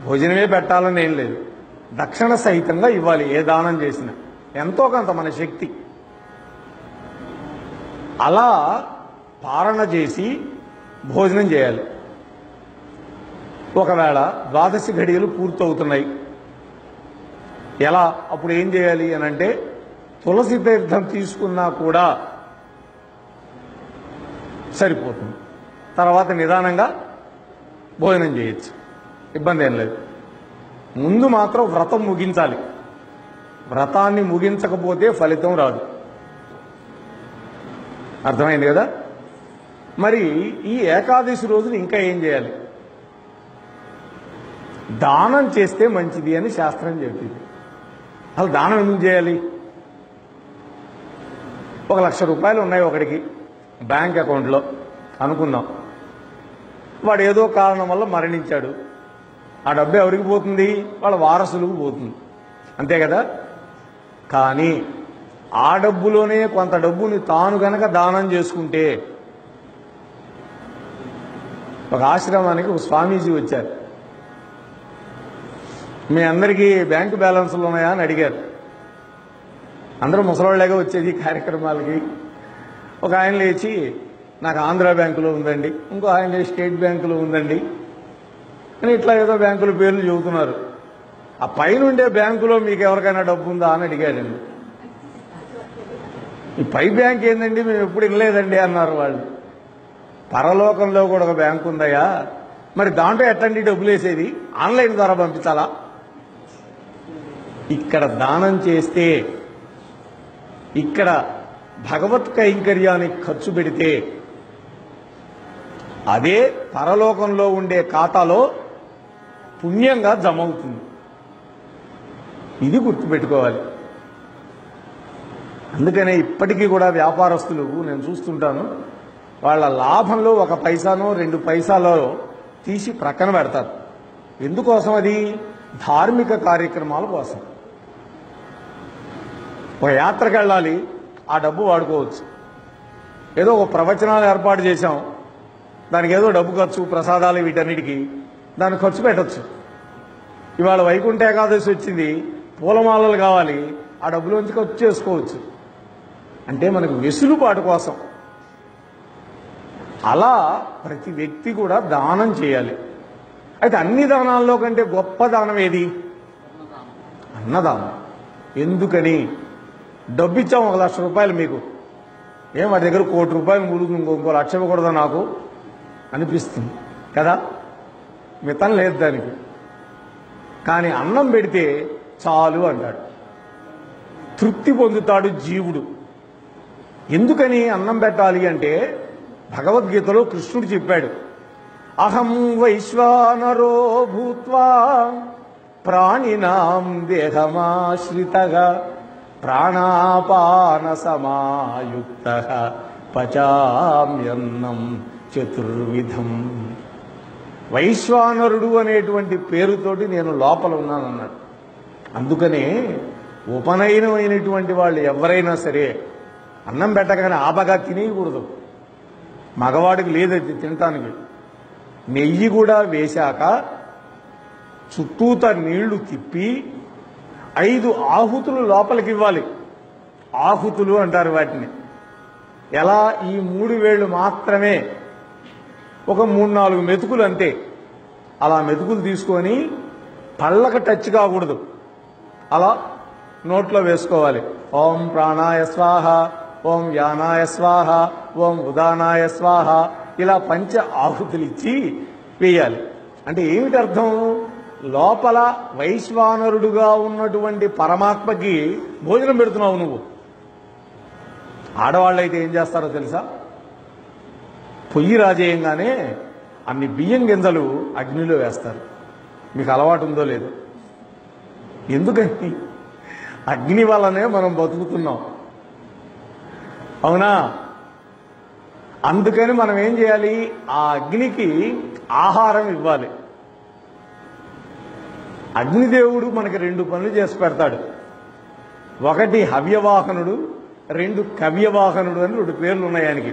భోజనమే పెట్టాలని ఏం లేదు, దక్షిణ సహితంగా ఇవ్వాలి. ఏ దానం చేసినా ఎంతో కొంత మన శక్తి. అలా పారణ చేసి భోజనం చేయాలి. ఒకవేళ ద్వాదశి ఘడియలు పూర్తవుతున్నాయి, ఎలా? అప్పుడు ఏం చేయాలి అని అంటే తులసి తీర్థం తీసుకున్నా కూడా సరిపోతుంది. తర్వాత నిదానంగా భోజనం చేయొచ్చు, ఇబ్బంది ఏం లేదు. ముందు మాత్రం వ్రతం ముగించాలి. వ్రతాన్ని ముగించకపోతే ఫలితం రాదు. అర్థమైంది కదా? మరి ఈ ఏకాదశి రోజున ఇంకా ఏం చేయాలి? దానం చేస్తే మంచిది అని శాస్త్రం చెప్పింది. అసలు దానం ఎందుకు చేయాలి? 1,00,000 రూపాయలు ఉన్నాయి ఒకడికి బ్యాంక్ అకౌంట్లో అనుకుందాం. వాడు ఏదో కారణం వల్ల మరణించాడు. ఆ డబ్బు ఎవరికి పోతుంది? వాళ్ళ వారసులకు పోతుంది, అంతే కదా? కానీ ఆ డబ్బులోనే కొంత డబ్బుని తాను గనక దానం చేసుకుంటే, ఒక ఆశ్రమానికి ఒక స్వామీజీ వచ్చారు. మీ అందరికీ బ్యాంకు బ్యాలెన్స్లు ఉన్నాయా అని అడిగారు. అందరూ ముసలోళ్ళగా వచ్చేది కార్యక్రమాలకి. ఒక ఆయన లేచి నాకు ఆంధ్ర బ్యాంకులో ఉందండి, ఇంకో ఆయన స్టేట్ బ్యాంకులో ఉందండి అని ఇట్లా ఏదో బ్యాంకుల పేర్లు చెబుతున్నారు. ఆ పైనుండే బ్యాంకులో మీకు ఎవరికైనా డబ్బు ఉందా అని అడిగాడండి. ఈ పై బ్యాంక్ ఏందండి, మేము ఎప్పుడు వినలేదండి అన్నారు వాళ్ళు. పరలోకంలో కూడా ఒక బ్యాంకు ఉందయా, మరి దాంట్లో ఎట్టండి డబ్బులు వేసేది? ఆన్లైన్ ద్వారా పంపించాలా? ఇక్కడ దానం చేస్తే, ఇక్కడ భగవత్ కైంకర్యానికి ఖర్చు పెడితే అదే పరలోకంలో ఉండే ఖాతాలో పుణ్యంగా జమ అవుతుంది. ఇది గుర్తుపెట్టుకోవాలి. అందుకనే ఇప్పటికీ కూడా వ్యాపారస్తులు నేను చూస్తుంటాను, వాళ్ళ లాభంలో 1 పైసానో 2 పైసాలో తీసి ప్రక్కన పెడతారు. ఎందుకోసం? అది ధార్మిక కార్యక్రమాల కోసం. ఒక యాత్రకు వెళ్ళాలి, ఆ డబ్బు వాడుకోవచ్చు. ఏదో ఒక ప్రవచనాలు ఏర్పాటు చేశాం, దానికి ఏదో డబ్బు ఖర్చు, ప్రసాదాలు, వీటన్నిటికీ దాన్ని ఖర్చు పెట్టచ్చు. ఇవాళ వైకుంఠ ఏకాదశి వచ్చింది, పూలమాలలు కావాలి, ఆ డబ్బులోంచి ఖర్చు చేసుకోవచ్చు. అంటే మనకు వెసులుబాటు కోసం. అలా ప్రతి వ్యక్తి కూడా దానం చేయాలి. అయితే అన్ని దానాల్లో కంటే గొప్ప దానం ఏది? అన్నదానం. ఎందుకని? డబ్బు ఇచ్చాం 1,00,000 రూపాయలు మీకు, వాడి దగ్గర 1 కోటి రూపాయలు ముడుగు ఇంకో 1,00,000 ఇవ్వకూడదా నాకు అనిపిస్తుంది కదా. మితం లేదు దానికి. కానీ అన్నం పెడితే చాలు అంటాడు, తృప్తి పొందుతాడు జీవుడు. ఎందుకని అన్నం పెట్టాలి అంటే భగవద్గీతలో కృష్ణుడు చెప్పాడు, అహం వైశ్వానరో భూత్వా ప్రాణినాం దేహమాశ్రితగా ప్రాణాపాన సమాయుక్తః పచామ్యన్నం చతుర్విధం. వైశ్వానరుడు అనేటువంటి పేరుతోటి నేను లోపల ఉన్నానన్నాడు. అందుకనే ఉపనయనమైనటువంటి వాళ్ళు ఎవరైనా సరే అన్నం పెట్టగానే ఆపగా తినేయకూడదు. మగవాడికి లేదైతే తినటానికి. నెయ్యి కూడా వేశాక చుట్టూత నీళ్లు తిప్పి 5 ఆహుతులు లోపలికి ఇవ్వాలి. ఆహుతులు అంటారు వాటిని. ఎలా? ఈ 3 వేళ్లు మాత్రమే, ఒక 3-4 మెతుకులు అంతే. అలా మెతుకులు తీసుకొని పళ్ళకు టచ్ కాకూడదు, అలా నోట్లో వేసుకోవాలి. ఓం ప్రాణాయ స్వాహ, ఓం యానాయ స్వాహ, ఓం ఉదానాయ స్వాహ, ఇలా 5 ఆహుతులు ఇచ్చి వేయాలి. అంటే ఏమిటి అర్థం? లోపల వైశ్వానరుడుగా ఉన్నటువంటి పరమాత్మకి భోజనం పెడుతున్నావు నువ్వు. ఆడవాళ్ళైతే ఏం చేస్తారో తెలుసా? పొయ్యి రాజేయంగానే అన్ని బియ్యం గింజలు అగ్నిలో వేస్తారు. మీకు అలవాటు ఉందో లేదో? ఎందుకని? అగ్ని వల్లనే మనం బతుకుతున్నాం, అవునా? అందుకని మనం ఏం చేయాలి? ఆ అగ్నికి ఆహారం ఇవ్వాలి. అగ్నిదేవుడు మనకి 2 పనులు చేసి పెడతాడు. ఒకటి హవ్యవాహనుడు, 2 కవ్యవాహనుడు అని 2 పేర్లు ఉన్నాయి ఆయనకి.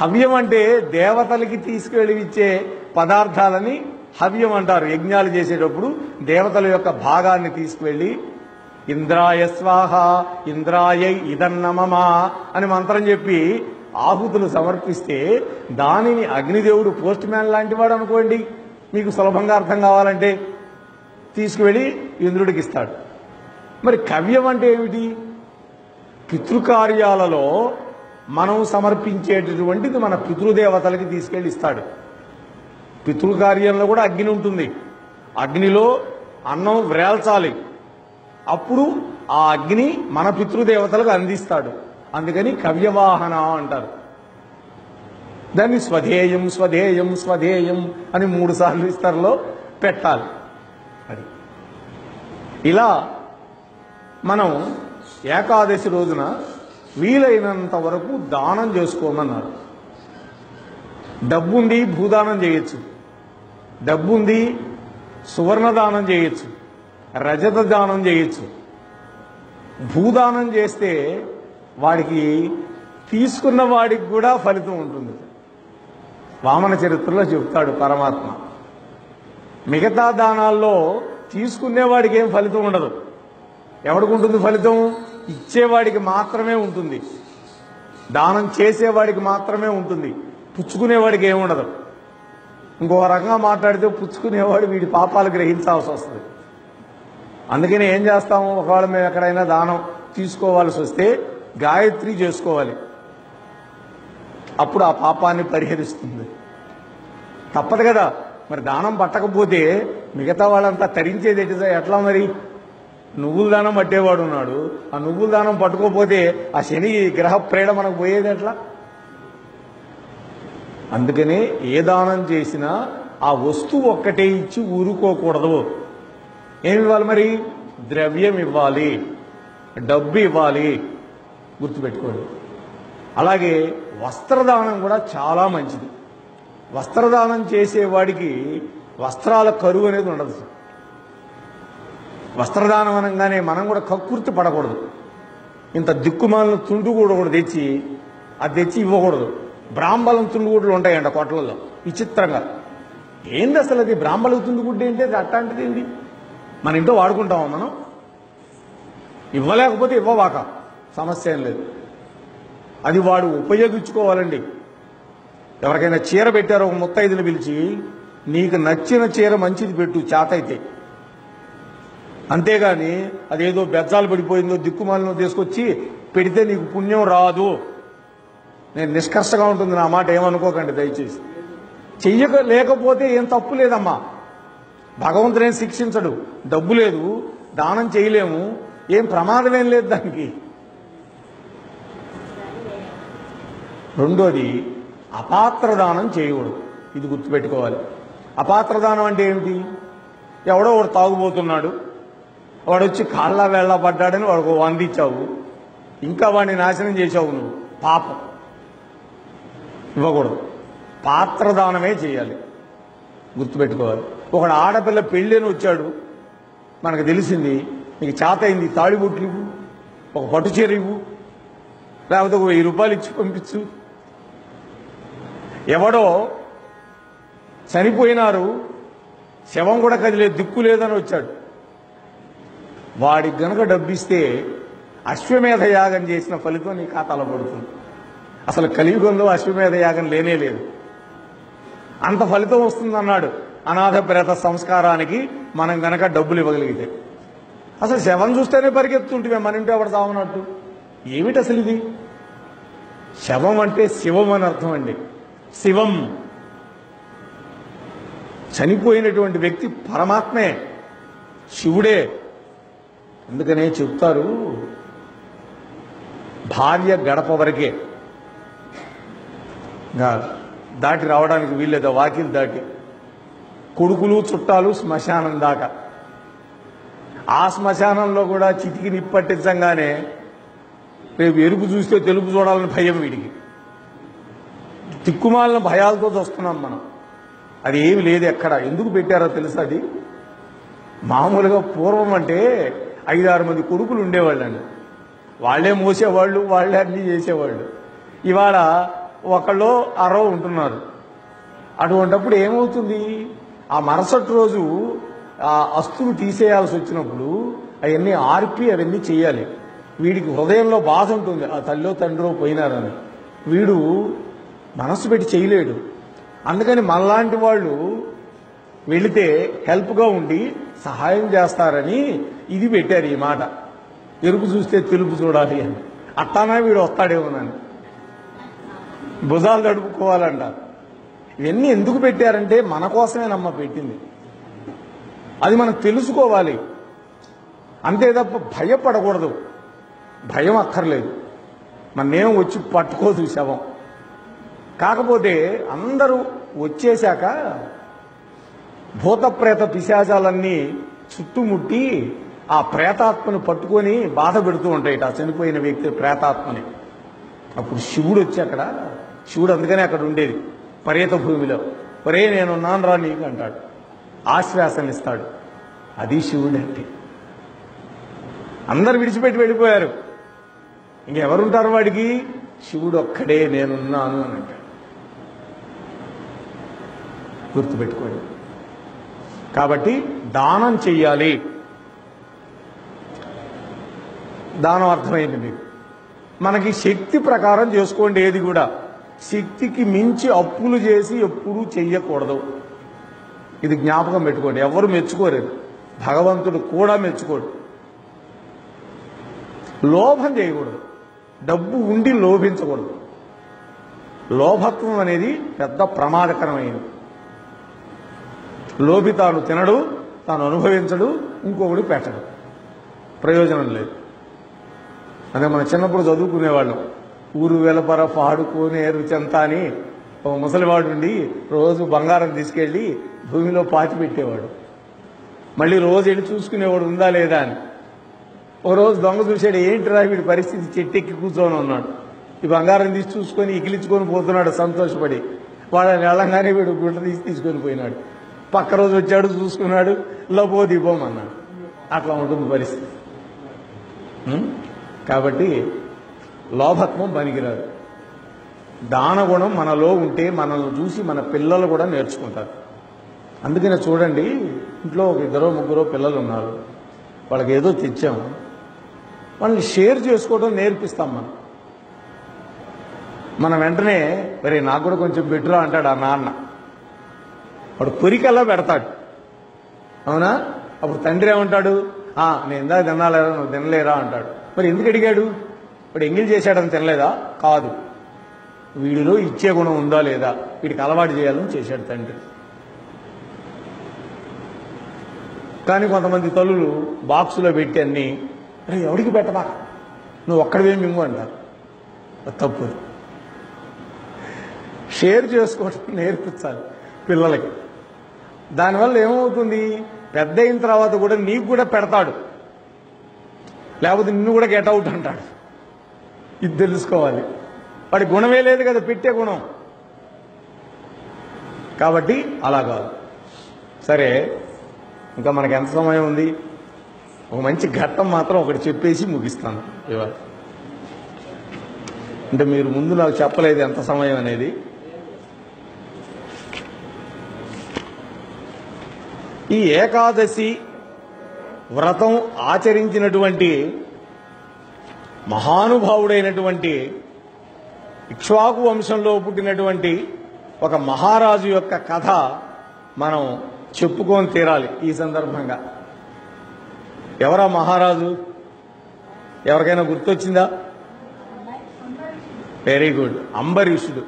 హవ్యం అంటే దేవతలకి తీసుకెళ్ళి ఇచ్చే పదార్థాలని హవ్యం అంటారు. యజ్ఞాలు చేసేటప్పుడు దేవతల యొక్క భాగాన్ని తీసుకువెళ్ళి ఇంద్రాయ స్వాహ, ఇంద్రాయై ఇదన్నమమా అని మంత్రం చెప్పి ఆహుతులు సమర్పిస్తే దానిని అగ్నిదేవుడు పోస్ట్ మ్యాన్ లాంటి వాడు అనుకోండి, మీకు సులభంగా అర్థం కావాలంటే, తీసుకువెళ్ళి ఇంద్రుడికి ఇస్తాడు. మరి కవ్యం అంటే ఏమిటి? పితృకార్యాలలో మనం సమర్పించేటటువంటిది మన పితృదేవతలకి తీసుకెళ్ళి ఇస్తాడు. పితృకార్యంలో కూడా అగ్ని ఉంటుంది. అగ్నిలో అన్నం వ్రేల్చాలి, అప్పుడు ఆ అగ్ని మన పితృదేవతలకు అందిస్తాడు. అందుకని కవ్యవాహన అంటారు. దాన్ని స్వధేయం స్వధేయం స్వధేయం అని 3 సార్లు ఇస్తరులో పెట్టాలి. అది ఇలా మనం ఏకాదశి రోజున వీలైనంత వరకు దానం చేసుకోమన్నారు. డబ్బుంది భూదానం చేయొచ్చు, డబ్బుంది సువర్ణ దానం చేయొచ్చు, రజత దానం చేయొచ్చు. భూదానం చేస్తే వాడికి తీసుకున్న వాడికి కూడా ఫలితం ఉంటుంది. వామన చరిత్రలో చెప్తాడు పరమాత్మ. మిగతా దానాల్లో తీసుకునేవాడికి ఏం ఫలితం ఉండదు. ఎవడికి ఉంటుంది ఫలితం? ఇచ్చేవాడికి మాత్రమే ఉంటుంది. దానం చేసేవాడికి మాత్రమే ఉంటుంది, పుచ్చుకునేవాడికి ఏముండదు. ఇంకో రకంగా మాట్లాడితే పుచ్చుకునేవాడు వీడి పాపాలు గ్రహించాల్సి వస్తుంది. అందుకని ఏం చేస్తాము? ఒకవేళ మేము ఎక్కడైనా దానం తీసుకోవాల్సి వస్తే గాయత్రి చేసుకోవాలి, అప్పుడు ఆ పాపాన్ని పరిహరిస్తుంది. తప్పదు కదా. మరి దానం పట్టకపోతే మిగతా వాళ్ళంతా తరించేది ఎట్లా? మరి నువ్వుల దానం పట్టేవాడు ఉన్నాడు, ఆ నువ్వుల దానం పట్టుకోపోతే ఆ శని గ్రహ ప్రేడ మనకు పోయేది ఎట్లా? అందుకనే ఏ దానం చేసినా ఆ వస్తువు ఒక్కటే ఇచ్చి ఊరుకోకూడదు. ఏమి ఇవ్వాలి మరి? ద్రవ్యం ఇవ్వాలి, డబ్బు ఇవ్వాలి, గుర్తుపెట్టుకోండి. అలాగే వస్త్రదానం కూడా చాలా మంచిది. వస్త్రదానం చేసేవాడికి వస్త్రాల కరువు అనేది ఉండదు. వస్త్రదానం అనగానే మనం కూడా కక్కుర్తి పడకూడదు. ఇంత దిక్కుమాలను తుండుగూడ కూడా తెచ్చి అది తెచ్చి ఇవ్వకూడదు. బ్రాహ్మణం తుండుగూడలు ఉంటాయంట కొట్లలో విచిత్రంగా. ఏంది అసలు అది? బ్రాహ్మణుతుంది గుడ్డ ఏంటి? అది అట్లాంటిది ఏంటి? మన ఇంట్లో వాడుకుంటామా మనం? ఇవ్వలేకపోతే ఇవ్వవాక, సమస్య ఏం లేదు. అది వాడు ఉపయోగించుకోవాలండి. ఎవరికైనా చీర పెట్టారో ఒక ముత్తైదుని పిలిచి, నీకు నచ్చిన చీర మంచిది పెట్టు చేతైతే, అంతేగాని అదేదో బెజ్జాలు పడిపోయిందో దిక్కుమాలను తీసుకొచ్చి పెడితే నీకు పుణ్యం రాదు. నేను నిష్కర్షగా ఉంటుంది నా మాట, ఏమనుకోకండి దయచేసి. లేకపోతే ఏం తప్పు లేదమ్మా, భగవంతుడేం శిక్షించడు. డబ్బు లేదు, దానం చేయలేము, ఏం ప్రమాదమేం లేదు దానికి. రెండోది, అపాత్ర దానం చేయకూడదు. ఇది గుర్తుపెట్టుకోవాలి. అపాత్ర దానం అంటే ఏమిటి? ఎవడో వాడు తాగుబోతున్నాడు, వాడు వచ్చి కాళ్ళ వేళ్ళ పడ్డాడని వాడికి 100 ఇచ్చావు, ఇంకా వాడిని నాశనం చేశావు నువ్వు, పాపం. ఇవ్వకూడదు. పాత్రదానమే చేయాలి, గుర్తుపెట్టుకోవాలి. ఒకడు ఆడపిల్ల పెళ్ళని వచ్చాడు, మనకు తెలిసింది, నీకు చేతయింది, తాళిబొట్టు ఇవ్వు, ఒక పట్టు చీర ఇవ్వు, లేకపోతే ఒక 1000 రూపాయలు ఇచ్చి పంపించు. ఎవడో చనిపోయినారు, శవం కూడా కదిలే దిక్కు లేదని వచ్చాడు, వాడికి గనక డబ్బిస్తే అశ్వమేధ యాగం చేసిన ఫలితం నీ ఖాతాలో పడుతుంది. అసలు కలియుగంలో అశ్వమేధ యాగం లేనే లేదు, అంత ఫలితం వస్తుందన్నాడు. అనాథ ప్రేత సంస్కారానికి మనం గనక డబ్బులు ఇవ్వగలిగితే. అసలు శవం చూస్తేనే పరిగెత్తుంటే మన ఇంటి ఎవరు సావనట్టు. ఏమిటి అసలు ఇది? శవం అంటే శివం అని అర్థం అండి. శివం, చనిపోయినటువంటి వ్యక్తి పరమాత్మే, శివుడే. అందుకనే చెప్తారు, భార్య గడప వరకే, దాటి రావడానికి వీల్లేదు, వాకిలు దాటి. కొడుకులు చుట్టాలు శ్మశానం దాకా. ఆ శ్మశానంలో కూడా చితికి నిప్పట్టించంగానే రేపు ఎరుపు చూస్తే తెలుపు చూడాలని భయం వీడికి. తిక్కుమాలిన భయాలతో వస్తున్నాం మనం. అది ఏమి లేదు ఎక్కడ. ఎందుకు పెట్టారో తెలుసా? అది మామూలుగా పూర్వం అంటే 5-6 మంది కొడుకులు ఉండేవాళ్ళండి, వాళ్లే మోసేవాళ్ళు, వాళ్లే అన్నీ చేసేవాళ్ళు. ఇవాళ ఒకళ్ళు 60 ఉంటున్నారు. అటువంటిప్పుడు ఏమవుతుంది? ఆ మరుసటి రోజు ఆ అస్తులు తీసేయాల్సి వచ్చినప్పుడు అవన్నీ ఆర్పి అవన్నీ చేయాలి. వీడికి హృదయంలో బాధ ఉంటుంది, ఆ తల్లో తండ్రో పోయినారని. వీడు మనసు పెట్టి చేయలేడు. అందుకని మనలాంటి వాళ్ళు వెళితే హెల్ప్గా ఉండి సహాయం చేస్తారని ఇది పెట్టారు ఈ మాట. ఎరుపు చూస్తే తెలుపు చూడాలి అని. అట్టానా వీడు వస్తాడేమోనని భుజాలు తడుపుకోవాలంటారు. ఇవన్నీ ఎందుకు పెట్టారంటే మన కోసమే నమ్మ పెట్టింది. అది మనం తెలుసుకోవాలి, అంతే తప్ప భయపడకూడదు. భయం అక్కర్లేదు, మన్నేం వచ్చి పట్టుకోదు శవం. కాకపోతే అందరూ వచ్చేశాక భూత ప్రేత పిశాచాలన్నీ చుట్టుముట్టి ఆ ప్రేతాత్మను పట్టుకొని బాధ పెడుతూ ఉంటాయి ఆ చనిపోయిన వ్యక్తి ప్రేతాత్మని. అప్పుడు శివుడు వచ్చి అక్కడ, శివుడు అందుకనే అక్కడ ఉండేది పర్యత భూమిలో, ఒరే నేనున్నాను రా నీకు అంటాడు, ఆశ్వాసనిస్తాడు. అది శివుడు అంటే. అందరు విడిచిపెట్టి వెళ్ళిపోయారు, ఇంకెవరుంటారు వాడికి? శివుడు ఒక్కడే నేనున్నాను అని అంటాడు. గుర్తుపెట్టుకోండి. కాబట్టి దానం చెయ్యాలి. దానం అర్థమైంది మీకు. మనకి శక్తి ప్రకారం చేసుకోండి. ఏది కూడా శక్తికి మించి అప్పులు చేసి ఎప్పుడూ చెయ్యకూడదు. ఇది జ్ఞాపకం పెట్టుకోండి. ఎవరు మెచ్చుకోలేదు, భగవంతుడు కూడా మెచ్చుకోడు. లోభం చేయకూడదు, డబ్బు ఉండి లోభించకూడదు. లోభత్వం అనేది పెద్ద ప్రమాదకరమైనది. లోభి తాను తినడు, తాను అనుభవించడు, ఇంకొకడు పెట్టడు, ప్రయోజనం లేదు. అదే మన చిన్నప్పుడు చదువుకునేవాళ్ళం, ఊరు వెలపర పాడుకోనే రుచెంత అని ఒక ముసలివాడు ఉండి రోజు బంగారం తీసుకెళ్లి భూమిలో పాతి పెట్టేవాడు. మళ్ళీ రోజు వెళ్ళి చూసుకునేవాడు ఉందా లేదా అని. ఒక రోజు దొంగ చూశాడు, ఏంటిరా వీడి పరిస్థితి, చెట్టెక్కి కూర్చొని ఉన్నాడు, ఈ బంగారం తీసి చూసుకొని ఇకిలించుకొని పోతున్నాడు సంతోషపడి. వాళ్ళని వెళ్ళంగానే వీడు గుంట తీసి తీసుకొని పోయినాడు. పక్క రోజు వచ్చాడు, చూసుకున్నాడు, లబో దీపం అన్నాడు. అట్లా ఉంటుంది పరిస్థితి. కాబట్టి లోభత్వం పనికిరాదు. దానగుణం మనలో ఉంటే మనల్ని చూసి మన పిల్లలు కూడా నేర్చుకుంటారు. అందుకనే చూడండి, ఇంట్లో ఒక 2-3 పిల్లలు ఉన్నారు, వాళ్ళకి ఏదో తెచ్చాము, వాళ్ళని షేర్ చేసుకోవడం నేర్పిస్తాం. మనం వెంటనే మరి నాకు కూడా కొంచెం బెటరా అంటాడు ఆ నాన్న, వాడు కొరికల్లా పెడతాడు. అవునా? అప్పుడు తండ్రి ఏమంటాడు, నేను ఇందాక తినాలేరా, నువ్వు తినలేరా అంటాడు. మరి ఎందుకు అడిగాడు? వాడు ఎంగిల్ చేశాడని తినలేదా? కాదు, వీడిలో ఇచ్చే గుణం ఉందా లేదా, వీడికి అలవాటు చేయాలని చేశాడు తండ్రి. కానీ కొంతమంది తల్లులు బాక్సులో పెట్టి అన్ని, అరే ఎవడికి పెట్టవా, నువ్వు ఒక్కడివే మింగు అంటారు. తప్పు. షేర్ చేసుకోవడం నేర్పించాలి పిల్లలకి. దానివల్ల ఏమవుతుంది, పెద్ద అయిన తర్వాత కూడా నీకు కూడా పెడతాడు, లేకపోతే నిన్ను కూడా గెట్ అవుట్ అంటాడు. ఇది తెలుసుకోవాలి. వాడి గుణమే లేదు కదా, పెట్టే గుణం. కాబట్టి అలా కాదు. సరే, ఇంకా మనకి ఎంత సమయం ఉంది? ఒక మంచి ఘట్టం మాత్రం ఒకటి చెప్పేసి ముగిస్తాను ఇవాళ. అంటే మీరు ముందు నాకు చెప్పలేదు ఎంత సమయం అనేది. ఈ ఏకాదశి వ్రతం ఆచరించినటువంటి మహానుభావుడైనటువంటి ఇక్ష్వాకు వంశంలో పుట్టినటువంటి ఒక మహారాజు యొక్క కథ మనం చెప్పుకొని తీరాలి ఈ సందర్భంగా. ఎవరా మహారాజు? ఎవరికైనా గుర్తొచ్చిందా? వెరీ గుడ్, అంబరీషుడు.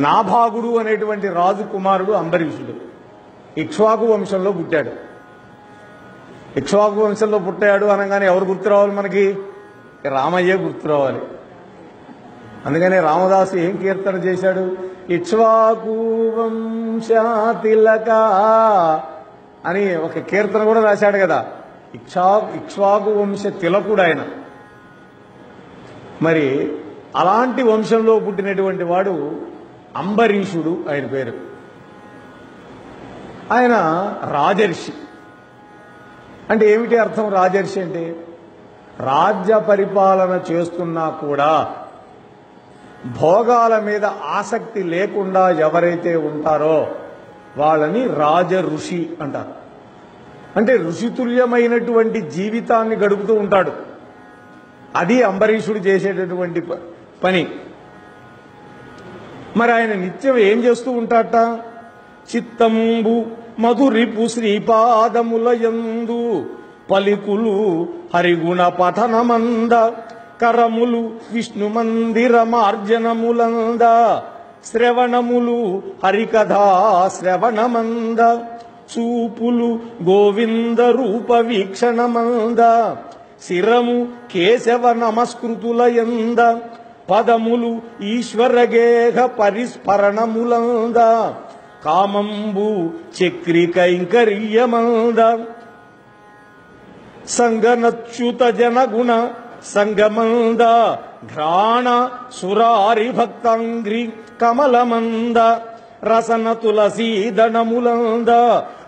నాభాగుడు అనేటువంటి రాజు కుమారుడు అంబరీషుడు. ఇక్ష్వాకు వంశంలో పుట్టాడు. ఇక్ష్వాకు వంశంలో పుట్టాడు అనగానే ఎవరు గుర్తు రావాలి మనకి? రామయ్య గుర్తు రావాలి. అందుకనే రామదాసు ఏం కీర్తన చేశాడు? ఇక్ష్వాకు వంశతిలక అని ఒక కీర్తన కూడా రాశాడు కదా. ఇక్ష్వాకు వంశ తిలకుడు ఆయన. మరి అలాంటి వంశంలో పుట్టినటువంటి వాడు అంబరీషుడు ఆయన పేరు. ఆయన రాజర్షి. అంటే ఏమిటి అర్థం రాజర్షి అంటే? రాజ్య పరిపాలన చేస్తున్నా కూడా భోగాల మీద ఆసక్తి లేకుండా ఎవరైతే ఉంటారో వాళ్ళని రాజ ఋషి అంటారు. అంటే ఋషితుల్యమైనటువంటి జీవితాన్ని గడుపుతూ ఉంటాడు. అది అంబరీషుడు చేసేటటువంటి పని. మరి ఆయన నిత్యం ఏం చేస్తూ ఉంటాడట? చిత్తంబు మధురిపు శ్రీపాదములయందు పలికులు హరిగుణ పఠనమంద కరములు విష్ణు మందిర మార్జనములంద శ్రవణములు హరికథా శ్రవణమంద చూపులు గోవింద రూప వీక్షణమంద శిరము కేశవ నమస్కృతులయంద పదములు ఈశ్వరగేహ పరిస్మరణములంద కామంబు చక్రి కైంకర్యమంద సంగనచ్యుత జనగుణ సంగమంద ఘ్రాణ సురారి భక్తాంగ్రి కమలమంద రసన తులసీదనములంద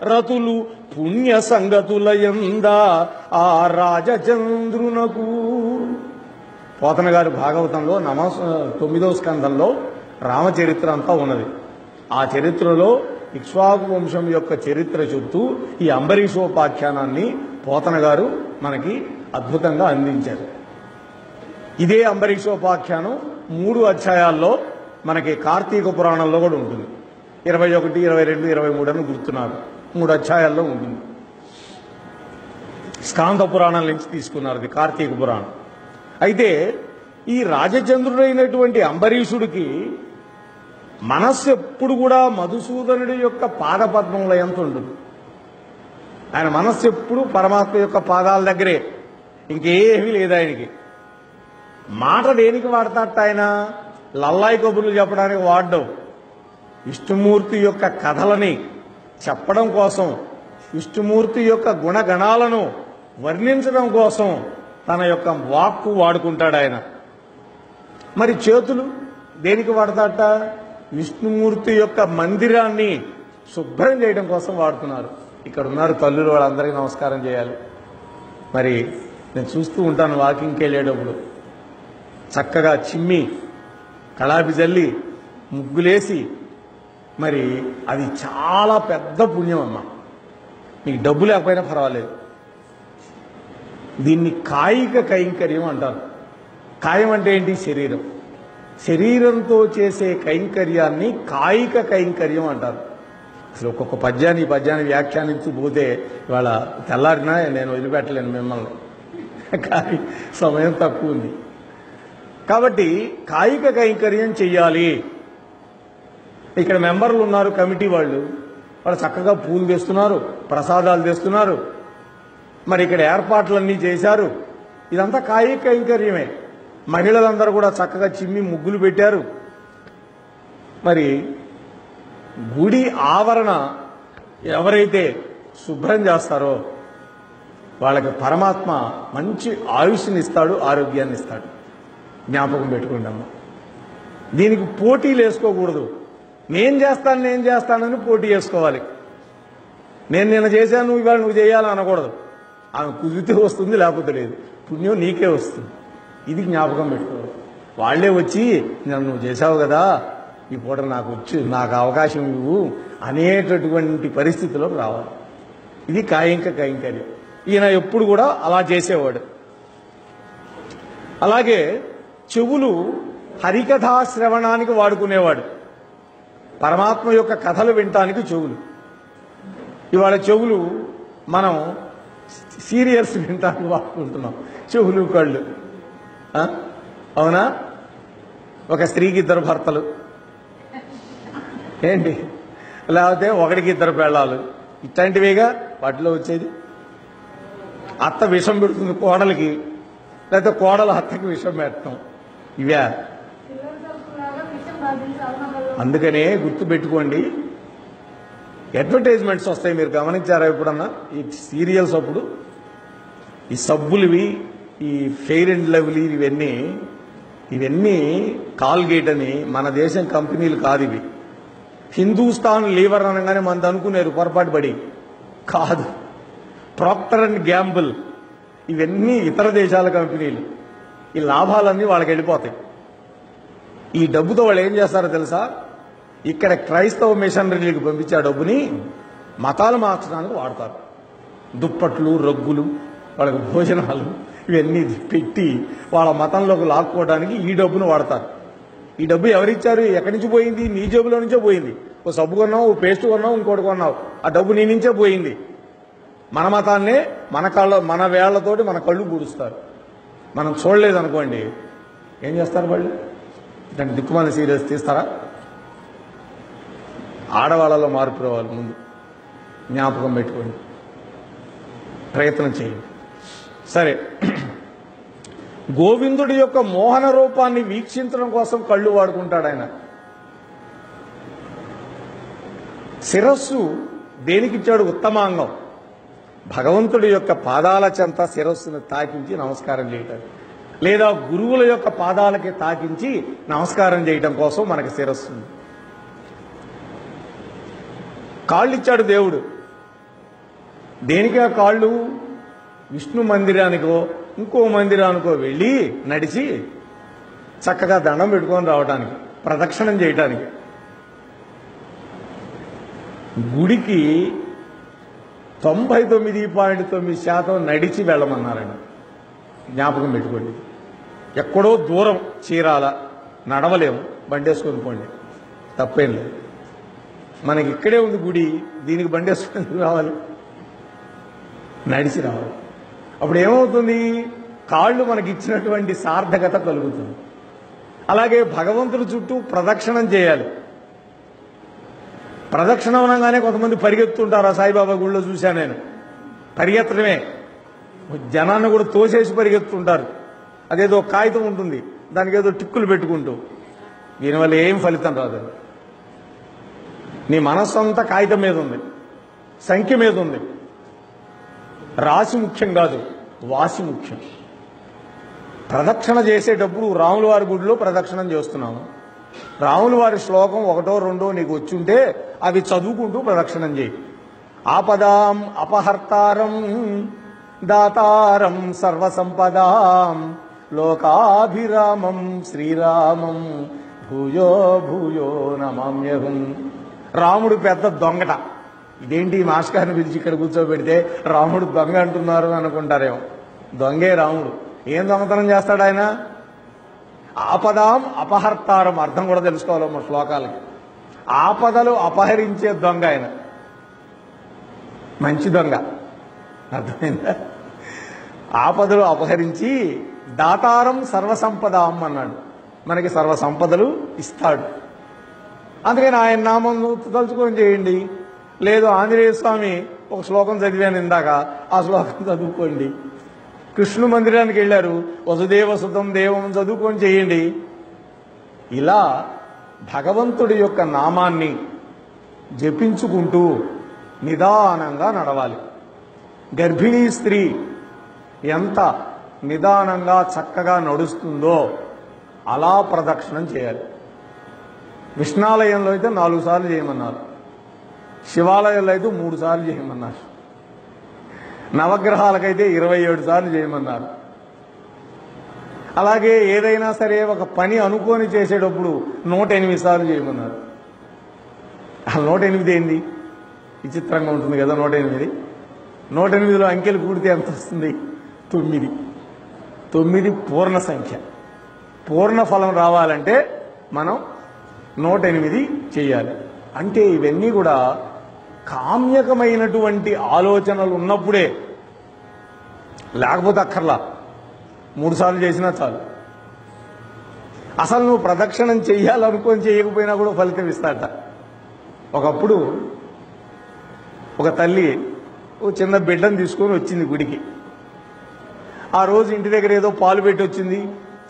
రతులు పుణ్య సంగతులయంద ఆ రాజచంద్రునకు. పోతన గారి భాగవతంలో 9వ స్కంధంలో రామచరిత్ర అంతా ఉన్నది. ఆ చరిత్రలో ఇక్ష్వాకు వంశం యొక్క చరిత్ర చెబుతూ ఈ అంబరీషోపాఖ్యానాన్ని పోతన గారు మనకి అద్భుతంగా అందించారు. ఇదే అంబరీషోపాఖ్యానం 3 అధ్యాయాల్లో మనకి కార్తీక పురాణంలో కూడా ఉంటుంది. 21, 22, 23 అని గుర్తున్నారు. 3 అధ్యాయాల్లో ఉంటుంది. స్కాంద పురాణం నుంచి తీసుకున్నారు ఇది కార్తీక పురాణం. అయితే ఈ రాజచంద్రుడైనటువంటి అంబరీషుడికి మనస్సు ఎప్పుడు కూడా మధుసూదనుడి యొక్క పాదపద్మంలో ఎంత ఉంటుంది. ఆయన మనస్సు ఎప్పుడు పరమాత్మ యొక్క పాదాల దగ్గరే, ఇంకేమీ లేదు ఆయనకి. మాట దేనికి వాడతాట? ఆయన లల్లాయి కబుర్లు చెప్పడానికి వాడడం, విష్ణుమూర్తి యొక్క కథలని చెప్పడం కోసం, విష్ణుమూర్తి యొక్క గుణగణాలను వర్ణించడం కోసం తన యొక్క వాక్కు వాడుకుంటాడు ఆయన. మరి చేతులు దేనికి వాడతాట? విష్ణుమూర్తి యొక్క మందిరాన్ని శుభ్రం చేయడం కోసం వాడుతున్నారు. ఇక్కడ ఉన్నారు తల్లులు, వాళ్ళందరికీ నమస్కారం చేయాలి. మరి నేను చూస్తూ ఉంటాను వాకింగ్కి వెళ్ళేటప్పుడు, చక్కగా చిమ్మి కళాపి జల్లి ముగ్గులేసి మరి అది చాలా పెద్ద పుణ్యం అమ్మా. మీకు డబ్బు లేకపోయినా పర్వాలేదు. దీన్ని కాయిక కైంకర్యం అంటారు. కాయం అంటే ఏంటి? శరీరం. శరీరంతో చేసే కైంకర్యాన్ని కాయిక కైంకర్యం అంటారు. అసలు ఒక్కొక్క పద్యాన్ని ఈ పద్యాన్ని వ్యాఖ్యానించి పోతే ఇవాళ తెల్లారినా నేను వదిలిపెట్టలేను మిమ్మల్ని, కానీ సమయం తక్కువ ఉంది. కాబట్టి కాయిక కైంకర్యం చెయ్యాలి. ఇక్కడ మెంబర్లు ఉన్నారు, కమిటీ వాళ్ళు చక్కగా పూలు తెస్తున్నారు, ప్రసాదాలు తెస్తున్నారు, మరి ఇక్కడ ఏర్పాట్లన్నీ చేశారు. ఇదంతా కాయిక కైంకర్యమే. మహిళలందరూ కూడా చక్కగా చిమ్మి ముగ్గులు పెట్టారు. మరి గుడి ఆవరణ ఎవరైతే శుభ్రం చేస్తారో వాళ్ళకి పరమాత్మ మంచి ఆయుష్ని ఇస్తాడు, ఆరోగ్యాన్ని ఇస్తాడు. జ్ఞాపకం పెట్టుకోండి అమ్మ. దీనికి పోటీలు వేసుకోకూడదు. నేను చేస్తానని పోటీ చేసుకోవాలి. నేను నిన్న చేశాను, ఇవాళ నువ్వు చేయాలని అనకూడదు. ఆమె కుదిరితే వస్తుంది, లేకపోతే లేదు. పుణ్యం నీకే వస్తుంది. ఇది జ్ఞాపకం పెట్టుకోవాలి. వాళ్లే వచ్చి నువ్వు చేశావు కదా, ఈ పూట నాకు అవకాశం ఇవ్వు అనేటటువంటి పరిస్థితిలోకి రావాలి. ఇది కాయిక కైంకర్యం. ఈయన ఎప్పుడు కూడా అలా చేసేవాడు. అలాగే చెవులు హరికథా శ్రవణానికి వాడుకునేవాడు. పరమాత్మ యొక్క కథలు వినటానికి చెవులు. ఇవాళ చెవులు మనం సీరియల్స్ వినటానికి వాడుకుంటున్నాం. చెవులు కళ్ళు. అవునా? ఒక స్త్రీకి 2 భర్తలు ఏంటి, లేకపోతే ఒకడికి 2 పెళ్ళాలు, ఇట్లాంటివిగా వాటిలో వచ్చేది. అత్త విషం పెడుతుంది కోడలికి, లేకపోతే కోడలు అత్తకి విషం పెట్టడం. ఇవే. అందుకనే గుర్తుపెట్టుకోండి, అడ్వర్టైజ్మెంట్స్ వస్తాయి. మీరు గమనించారా ఎప్పుడన్నా? ఈ సీరియల్స్ అప్పుడు ఈ సబ్బులువి, ఈ ఫెయిర్ అండ్ లవ్లీ, ఇవన్నీ కాల్గేట్ అని మన దేశం కంపెనీలు కాదు ఇవి. హిందూస్థాన్ లీవర్ అనగానే మనది అనుకునేరు పొరపాటు పడి. కాదు, ప్రాక్టర్ అండ్ గ్యాంబుల్, ఇవన్నీ ఇతర దేశాల కంపెనీలు. ఈ లాభాలన్నీ వాళ్ళకి వెళ్ళిపోతాయి. ఈ డబ్బుతో వాళ్ళు ఏం చేస్తారో తెలుసా? ఇక్కడ క్రైస్తవ మిషనరీలకు పంపించే డబ్బుని మతాలు మార్చడానికి వాడతారు. దుప్పట్లు, రగ్గులు, వాళ్ళకి భోజనాలు ఇవన్నీ పెట్టి వాళ్ళ మతంలోకి లాక్కోవడానికి ఈ డబ్బును వాడతారు. ఈ డబ్బు ఎవరిచ్చారు? ఎక్కడి నుంచి పోయింది? నీ జేబులో నుంచే పోయింది. ఓ సబ్బు కొన్నావు, ఓ పేస్ట్ కొన్నావు, ఇంకోటి కొన్నావు, ఆ డబ్బు నీ నుంచే పోయింది. మన మతాన్నే మన వేళ్లతోటి మన కళ్ళు పూడుస్తారు. మనం చూడలేదనుకోండి, ఏం చేస్తారు వాళ్ళు? దాన్ని దిక్కుమాల సీరియస్ తీస్తారా? ఆడవాళ్ళలో మార్పు రావాలి. ముందు జ్ఞాపకం పెట్టుకోండి, ప్రయత్నం చేయండి. సరే, గోవిందుడి యొక్క మోహన రూపాన్ని వీక్షించడం కోసం కళ్ళు వాడుకుంటాడు ఆయన. శిరస్సు దేనికిచ్చాడు? ఉత్తమాంగం. భగవంతుడి యొక్క పాదాల చెంత శిరస్సును తాకించి నమస్కారం చేయటం, లేదా గురువుల యొక్క పాదాలకి తాకించి నమస్కారం చేయటం కోసం మనకి శిరస్సు. కాళ్ళు ఇచ్చాడు దేవుడు. దేనికా కాళ్ళు? విష్ణు మందిరానికో ఇంకో మందిరానికో వెళ్ళి నడిచి చక్కగా దండం పెట్టుకొని రావడానికి, ప్రదక్షిణం చేయటానికి. గుడికి 99.9% నడిచి వెళ్ళమన్నారండి. జ్ఞాపకం పెట్టుకోండి. ఎక్కడో దూరం చీరాల నడవలేము, బండేసుకొని పోండి, తప్పేం లేదు. మనకి ఇక్కడే ఉంది గుడి, దీనికి బండేసుకొని రావాలి, నడిచి రావాలి. అప్పుడు ఏమవుతుంది? కాళ్ళు మనకి ఇచ్చినటువంటి సార్థకత కలుగుతుంది. అలాగే భగవంతుడి చుట్టూ ప్రదక్షిణం చేయాలి. ప్రదక్షిణం అనగానే కొంతమంది పరిగెత్తుంటారు. సాయిబాబా గుళ్ళో చూశాను నేను. పరిగెత్తడమే, జనాన్ని కూడా తోసేసి పరిగెత్తుంటారు. అదేదో కాగితం ఉంటుంది, దానికి ఏదో టిక్కులు పెట్టుకుంటూ. దీనివల్ల ఏం ఫలితం రాదు. నీ మనస్సు అంతా కాగితం మీద ఉంది, సంఖ్య మీద ఉంది. రాశి ముఖ్యం కాదు, వాసి ముఖ్యం. ప్రదక్షిణ చేసేటప్పుడు రాముల వారి గుడిలో ప్రదక్షిణం చేస్తున్నాము. రాముల వారి శ్లోకం 1, 2 నీకు వచ్చుంటే అవి చదువుకుంటూ ప్రదక్షిణం చేయి. ఆపదాం అపహర్తారం దాతారం సర్వసంపదాం లోకాభిరామం శ్రీరామం భూయో భూయో నమామ్యహం. రాముడు పెద్ద దొంగట. ఇదేంటి మాస్కార్ని పిలిచి ఇక్కడ కూర్చోబెడితే రాముడు దొంగ అంటున్నారు అనుకుంటారేమో. దొంగే రాముడు. ఏం దొంగతనం చేస్తాడు ఆయన? ఆపదాం అపహర్తారం. అర్థం కూడా తెలుసుకోవాలి మా శ్లోకాలకి. ఆపదలు అపహరించే దొంగ ఆయన. మంచి దొంగ. అర్థమైందా? ఆపదలు అపహరించి దాతారం సర్వసంపదాం అన్నాడు. మనకి సర్వసంపదలు ఇస్తాడు. అందుకని ఆయన నామం తలుచుకొని చేయండి. లేదు ఆంజనేయ స్వామి ఒక శ్లోకం చదివాను ఇందాక, ఆ శ్లోకం చదువుకోండి. కృష్ణు మందిరానికి వెళ్ళారు, వసుదేవ సుతం దేవం చదువుకొని చేయండి. ఇలా భగవంతుడి యొక్క నామాన్ని జపించుకుంటూ నిదానంగా నడవాలి. గర్భిణీ స్త్రీ ఎంత నిదానంగా చక్కగా నడుస్తుందో అలా ప్రదక్షిణం చేయాలి. విష్ణాలయంలో అయితే 4 సార్లు చేయమన్నారు, శివాలయంలో అయితే 3 సార్లు చేయమన్నారు, నవగ్రహాలకైతే 27 సార్లు చేయమన్నారు. అలాగే ఏదైనా సరే ఒక పని అనుకొని చేసేటప్పుడు 108 సార్లు చేయమన్నారు. ఆ 108 ఏంది? విచిత్రంగా ఉంటుంది కదా 108. 108లో అంకెలు కూడితే ఎంత వస్తుంది? 9. 9 పూర్ణ సంఖ్య. పూర్ణ ఫలం రావాలంటే మనం 108 చేయాలి. అంటే ఇవన్నీ కూడా కామ్యకమైనటువంటి ఆలోచనలు ఉన్నప్పుడే, లేకపోతే అక్కర్లా. 3 సార్లు చేసినా చాలు. అసలు నువ్వు ప్రదక్షిణం చెయ్యాలనుకొని చేయకపోయినా కూడా ఫలితం ఇస్తాట. ఒకప్పుడు ఒక తల్లి ఓ చిన్న బిడ్డను తీసుకొని వచ్చింది గుడికి. ఆ రోజు ఇంటి దగ్గర ఏదో పాలు పెట్టి వచ్చింది.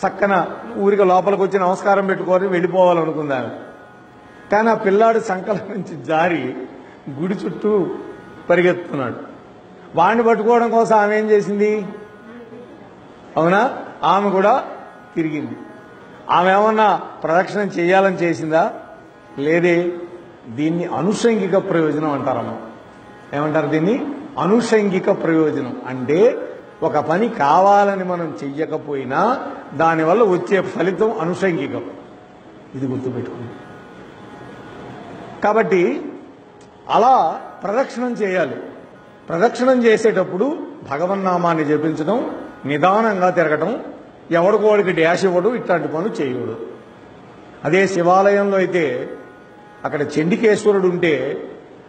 చక్కన ఊరికి లోపలికి వచ్చి నమస్కారం పెట్టుకొని వెళ్ళిపోవాలనుకుందాను. కానీ ఆ పిల్లాడు సంకల నుంచి జారి గుడి చుట్టూ పరిగెత్తున్నాడు. వాడిని పట్టుకోవడం కోసం ఆమె ఏం చేసింది? అవునా, ఆమె కూడా తిరిగింది. ఆమె ఏమన్నా ప్రదక్షిణం చేయాలని చేసిందా? లేదే. దీన్ని అనుషంగిక ప్రయోజనం అంటారమ్మా. ఏమంటారు దీన్ని? అనుషంగిక ప్రయోజనం. అంటే ఒక పని కావాలని మనం చెయ్యకపోయినా దానివల్ల వచ్చే ఫలితం అనుషంగికం. ఇది గుర్తుపెట్టుకోండి. కాబట్టి అలా ప్రదక్షిణం చేయాలి. ప్రదక్షిణం చేసేటప్పుడు భగవన్నామాన్ని జపించడం, నిదానంగా తిరగటం, ఎవడికోడికి డ్యాష్ ఇవ్వడు, ఇట్లాంటి పనులు చేయకూడదు. అదే శివాలయంలో అయితే అక్కడ చండికేశ్వరుడు ఉంటే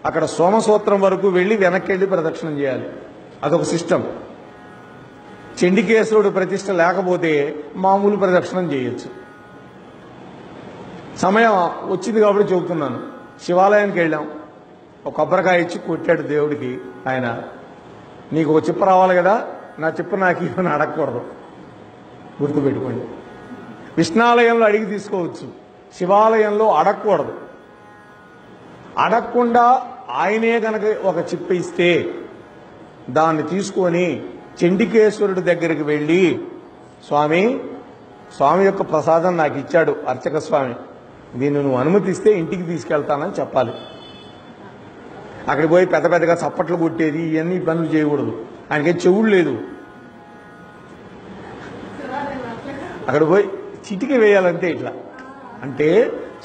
అక్కడ సోమసూత్రం వరకు వెళ్ళి వెనక్కి వెళ్ళి ప్రదక్షిణం చేయాలి. అదొక సిస్టమ్. చండికేశ్వరుడు ప్రతిష్ట లేకపోతే మామూలు ప్రదక్షిణం చేయొచ్చు. సమయం వచ్చింది కాబట్టి చెబుతున్నాను. శివాలయానికి వెళ్ళాం, ఒక కొబ్బరికాయ ఇచ్చి కొట్టాడు దేవుడికి. ఆయన నీకు ఒక చిప్ప రావాలి కదా, నా చిప్ప నాకు ఇవన్నీ అడగకూడదు. గుర్తుపెట్టుకోండి. విష్ణాలయంలో అడిగి తీసుకోవచ్చు, శివాలయంలో అడగకూడదు. అడగకుండా ఆయనే కనుక ఒక చిప్ప ఇస్తే దాన్ని తీసుకొని చండికేశ్వరుడి దగ్గరికి వెళ్ళి, స్వామి యొక్క ప్రసాదం నాకు ఇచ్చాడు అర్చక స్వామి, దీన్ని నువ్వు అనుమతిస్తే ఇంటికి తీసుకెళ్తానని చెప్పాలి. అక్కడికి పోయి పెద్ద పెద్దగా చప్పట్లు కొట్టేది ఇవన్నీ పనులు చేయకూడదు. ఆయనకే చెవుడు లేదు. అక్కడ పోయి చిటికి వేయాలంటే ఇట్లా. అంటే